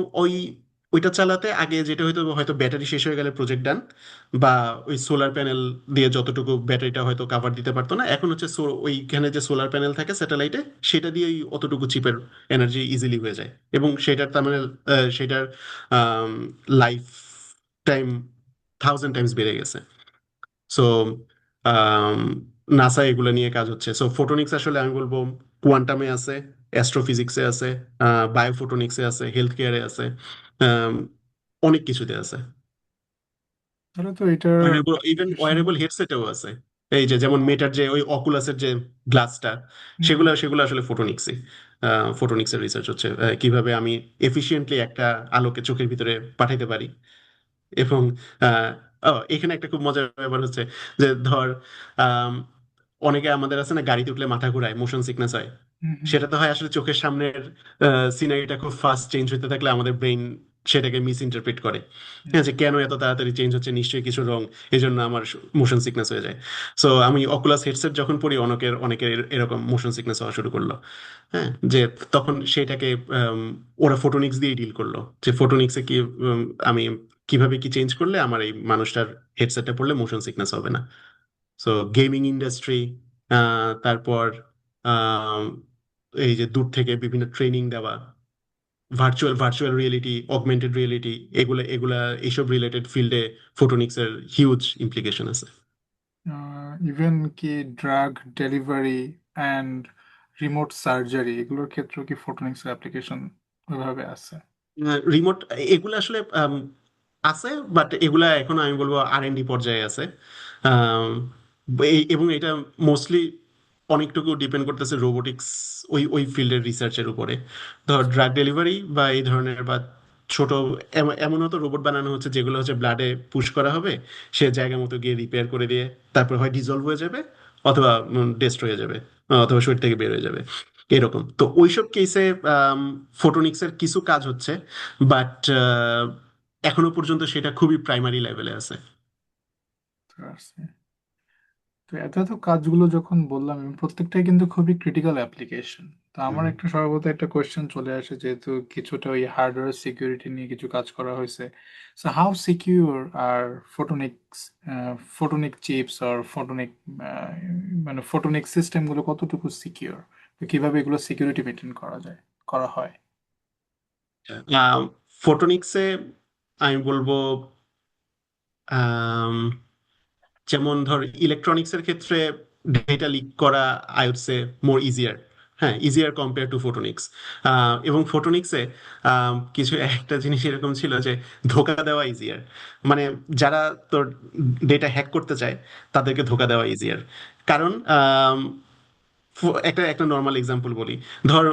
ওইটা চালাতে আগে যেটা হয়তো হয়তো ব্যাটারি শেষ হয়ে গেলে প্রজেক্ট ডান, বা ওই সোলার প্যানেল দিয়ে যতটুকু ব্যাটারিটা হয়তো কাভার দিতে পারতো না, এখন হচ্ছে ওইখানে যে সোলার প্যানেল থাকে স্যাটেলাইটে, সেটা দিয়েই অতটুকু চিপের এনার্জি ইজিলি হয়ে যায়, এবং সেটার তার মানে সেটার লাইফ টাইম 1000 টাইমস বেড়ে গেছে। সো নাসা এগুলো নিয়ে কাজ হচ্ছে। সো ফোটোনিক্স আসলে আমি বলবো কোয়ান্টামে আছে, অ্যাস্ট্রোফিজিক্সে আছে, বায়োফোটোনিক্সে আছে, হেলথ কেয়ারে আছে, আম, অনেক কিছুতে আছে। তাহলে তো এটার ওয়ারেবল, ইভেন অ্যাপ্লিকেশন। ওয়ারেবল হেডসেটেও আছে। এই যে যেমন মেটার যে ওই অকুলাসের যে গ্লাসটা, হুম। সেগুলো সেগুলো আসলে ফোটোনিক্সই। ফোটোনিক্সের রিসার্চ হচ্ছে কিভাবে আমি এফিশিয়েন্টলি একটা আলোকে চোখের ভিতরে পাঠাইতে পারি। এবং আহ, এখানে একটা খুব মজার ব্যাপার হচ্ছে যে ধর আম, অনেকে আমাদের আছে না, গাড়িতে উঠলে মাথা ঘুরায়, মোশন সিকনেস হয়। হুম হুম সেটা তো হয় আসলে চোখের সামনের সিনারিটা খুব ফাস্ট চেঞ্জ হতে থাকলে আমাদের ব্রেন সেটাকে মিস ইন্টারপ্রেট করে। হুম। হ্যাঁ, যে কেন এত তাড়াতাড়ি চেঞ্জ হচ্ছে, নিশ্চয়ই কিছু রং, এই জন্য আমার মোশন সিকনেস হয়ে যায়। সো আমি অকুলাস হেডসেট যখন পরি, অনেকের অনেকের এরকম মোশন সিকনেস হওয়া শুরু করলো। হ্যাঁ, যে তখন সেটাকে আম, ওরা ফোটোনিক্স দিয়ে ডিল করলো, যে ফোটোনিক্সে কি আমি কিভাবে কি চেঞ্জ করলে আমার এই মানুষটার হেডসেটটা পড়লে মোশন সিকনেস হবে না। সো গেমিং ইন্ডাস্ট্রি, তারপর আম, এই যে দূর থেকে বিভিন্ন ট্রেনিং দেওয়া, virtual virtual reality, augmented reality, এগুলা এগুলা এইসব রিলেটেড ফিল্ডে ফোটোনিক্সের হিউজ ইমপ্লিকেশন আছে। ইভেন কি drug delivery and remote surgery এগুলোর ক্ষেত্রেও কি ফোটনিক্সের অ্যাপ্লিকেশন ওইভাবে আছে? রিমোট, এগুলা আসলে আছে, বাট এগুলা এখন আমি বলবো R&D পর্যায়ে আছে। আম, এবং এটা মোস্টলি অনেকটুকু ডিপেন্ড করতেছে রোবোটিক্স, ওই ওই ফিল্ডের রিসার্চের উপরে। ধর ড্রাগ ডেলিভারি বা এই ধরনের, বা ছোট এমনও তো রোবট বানানো হচ্ছে যেগুলো হচ্ছে ব্লাডে পুশ করা হবে, সে জায়গা মতো গিয়ে রিপেয়ার করে দিয়ে তারপর হয় ডিজলভ হয়ে যাবে, অথবা ডেস্ট হয়ে যাবে, অথবা শরীর থেকে বের হয়ে যাবে। এরকম তো ওইসব কেসে ফোটোনিক্সের কিছু কাজ হচ্ছে, বাট এখনো পর্যন্ত সেটা খুবই প্রাইমারি লেভেলে আছে। বুঝতে পারছি। তো এত এত কাজগুলো যখন বললাম, এবং প্রত্যেকটাই কিন্তু খুবই ক্রিটিক্যাল অ্যাপ্লিকেশন। তো আমার হুম। একটা স্বভাবত একটা কোয়েশ্চেন চলে আসে, যেহেতু কিছুটা ওই হার্ডওয়্যার সিকিউরিটি নিয়ে কিছু কাজ করা হয়েছে। সো হাউ সিকিউর আর ফোটোনিক্স, ফোটোনিক চিপস আর ফোটোনিক, মানে ফোটোনিক সিস্টেমগুলো কতটুকু সিকিউর, কিভাবে এগুলো সিকিউরিটি মেনটেন করা যায়, করা হয়? ফোটোনিক্সে আমি বলবো আম, যেমন ধর ইলেকট্রনিক্সের ক্ষেত্রে ডেটা লিক করা I would say more easier. হ্যাঁ, ইজিয়ার কম্পেয়ার টু ফোটোনিক্স। এবং ফোটোনিক্সে কিছু একটা জিনিস এরকম ছিল যে ধোকা দেওয়া ইজিয়ার। মানে যারা তোর ডেটা হ্যাক করতে চায়, তাদেরকে ধোকা দেওয়া ইজিয়ার। কারণ একটা একটা নর্মাল এক্সাম্পল বলি। ধর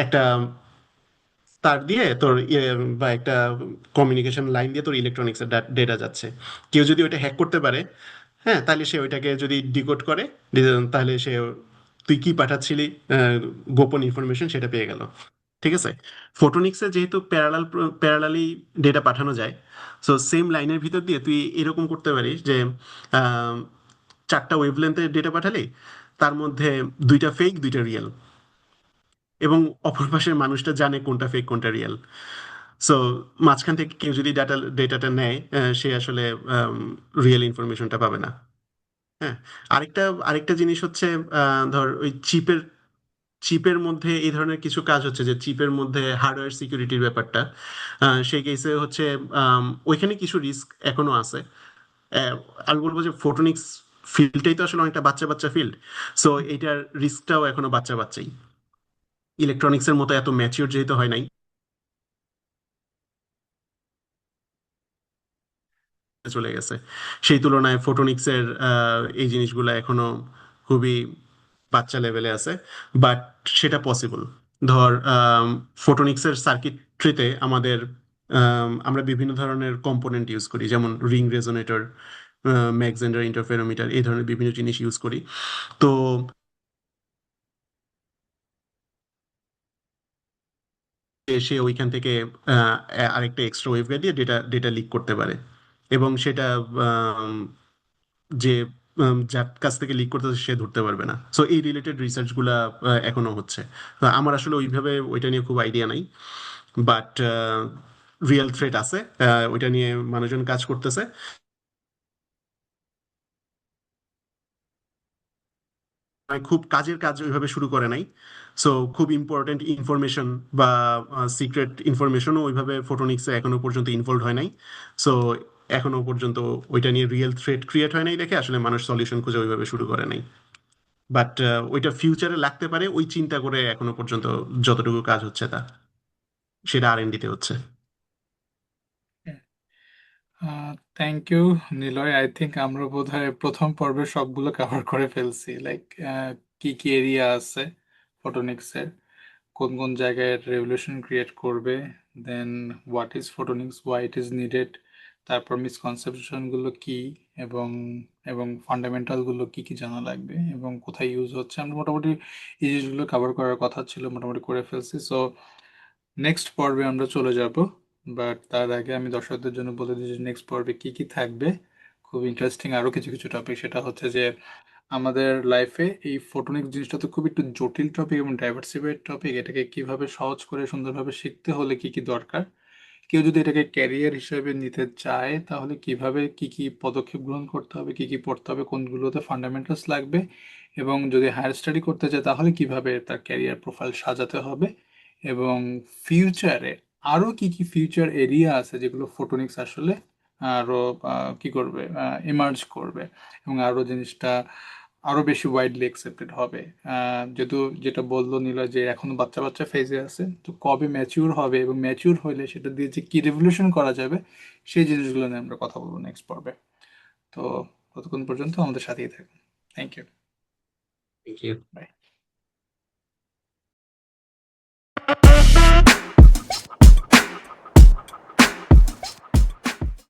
একটা তার দিয়ে তোর বা একটা কমিউনিকেশন লাইন দিয়ে তোর ইলেকট্রনিক্সের ডেটা যাচ্ছে। কেউ যদি ওইটা হ্যাক করতে পারে, হ্যাঁ, তাহলে সে ওইটাকে যদি ডিকোড করে, তাহলে সে তুই কি পাঠাচ্ছিলি, গোপন ইনফরমেশন সেটা পেয়ে গেল। ঠিক আছে। ফোটোনিক্সে যেহেতু প্যারালালি ডেটা পাঠানো যায়, সো সেম লাইনের ভিতর দিয়ে তুই এরকম করতে পারিস যে আহ, 4টা ওয়েভলেন্থে ডেটা পাঠালি, তার মধ্যে 2টা ফেক 2টা রিয়েল, এবং অপর পাশের মানুষটা জানে কোনটা ফেক কোনটা রিয়েল। সো মাঝখান থেকে কেউ যদি ডেটাটা নেয়, সে আসলে রিয়েল ইনফরমেশনটা পাবে না। হ্যাঁ। আরেকটা আরেকটা জিনিস হচ্ছে, ধর ওই চিপের মধ্যে এই ধরনের কিছু কাজ হচ্ছে, যে চিপের মধ্যে হার্ডওয়্যার সিকিউরিটির ব্যাপারটা, সেই কেসে হচ্ছে ওইখানে কিছু রিস্ক এখনো আছে। আহ, আমি বলবো যে ফোটনিক্স ফিল্ডটাই তো আসলে অনেকটা বাচ্চা বাচ্চা ফিল্ড। সো এইটার রিস্কটাও এখনো বাচ্চা বাচ্চাই, ইলেকট্রনিক্সের মতো এত ম্যাচিওর যেহেতু হয় নাই চলে গেছে, সেই তুলনায় ফোটোনিক্সের এই জিনিসগুলো এখনো খুবই বাচ্চা লেভেলে আছে। বাট সেটা পসিবল। ধর ফোটোনিক্সের সার্কিট্রিতে আমরা বিভিন্ন ধরনের কম্পোনেন্ট ইউজ করি, যেমন ring resonator, Mac gender interferometer, এই ধরনের বিভিন্ন জিনিস ইউজ করি। তো সে ওইখান থেকে আহ, আরেকটা এক্সট্রা ওয়েভগাইড দিয়ে ডেটা ডেটা লিক করতে পারে, এবং সেটা যে যার কাছ থেকে লিক করতেছে সে ধরতে পারবে না। সো এই রিলেটেড রিসার্চ গুলা এখনো হচ্ছে। তো আমার আসলে ওইভাবে ওইটা নিয়ে খুব আইডিয়া নাই, বাট রিয়েল থ্রেট আছে, ওইটা নিয়ে মানুষজন কাজ করতেছে। মানে খুব কাজের কাজ ওইভাবে শুরু করে নাই। সো খুব ইম্পর্টেন্ট ইনফরমেশন বা সিক্রেট ইনফরমেশনও ওইভাবে ফোটোনিক্সে এখনো পর্যন্ত ইনভলভ হয় নাই। সো এখনো পর্যন্ত ওইটা নিয়ে রিয়েল থ্রেট ক্রিয়েট হয় নাই দেখে আসলে মানুষ সলিউশন খুঁজে ওইভাবে শুরু করে নাই। বাট ওইটা ফিউচারে লাগতে পারে ওই চিন্তা করে এখনো পর্যন্ত যতটুকু কাজ হচ্ছে সেটা আর&ডিতে হচ্ছে। Thank you Niloy. I think আমরা বোধহয় প্রথম পর্বে সবগুলো কভার করে ফেলছি, লাইক কি কি এরিয়া আছে ফটোনিক্সের, কোন কোন জায়গায় রেভলিউশন ক্রিয়েট করবে, then what is photonics, why it is needed, তারপর মিসকনসেপশনগুলো কি, এবং এবং ফান্ডামেন্টালগুলো কি কি জানা লাগবে এবং কোথায় ইউজ হচ্ছে। আমরা মোটামুটি এই জিনিসগুলো কভার করার কথা ছিল, মোটামুটি করে ফেলছি। সো নেক্সট পর্বে আমরা চলে যাব, বাট তার আগে আমি দর্শকদের জন্য বলে দিই যে নেক্সট পর্বে কি কি থাকবে। খুব ইন্টারেস্টিং আরো কিছু কিছু টপিক, সেটা হচ্ছে যে আমাদের লাইফে এই ফোটনিক জিনিসটা তো খুব একটু জটিল টপিক এবং ডাইভার্সিফাইড টপিক, এটাকে কিভাবে সহজ করে সুন্দরভাবে শিখতে হলে কি কি দরকার, কেউ যদি এটাকে ক্যারিয়ার হিসেবে নিতে চায় তাহলে কিভাবে কি কি পদক্ষেপ গ্রহণ করতে হবে, কি কি পড়তে হবে, কোনগুলোতে ফান্ডামেন্টালস লাগবে, এবং যদি হায়ার স্টাডি করতে চায় তাহলে কিভাবে তার ক্যারিয়ার প্রোফাইল সাজাতে হবে, এবং ফিউচারে আরো কি কি ফিউচার এরিয়া আছে যেগুলো ফোটোনিক্স আসলে আরো কি করবে, এমার্জ করবে, এবং আরো জিনিসটা আরো বেশি ওয়াইডলি অ্যাকসেপ্টেড হবে। যেহেতু যেটা বললো নীলা যে এখনো বাচ্চা বাচ্চা ফেজে আছে, তো কবে ম্যাচিউর হবে এবং ম্যাচিউর হলে সেটা দিয়ে যে কি রেভলিউশন করা যাবে সেই জিনিসগুলো নিয়ে আমরা কথা বলবো নেক্সট পর্বে। তো ততক্ষণ পর্যন্ত আমাদের সাথেই থাকুন। Thank you. Thank you. By.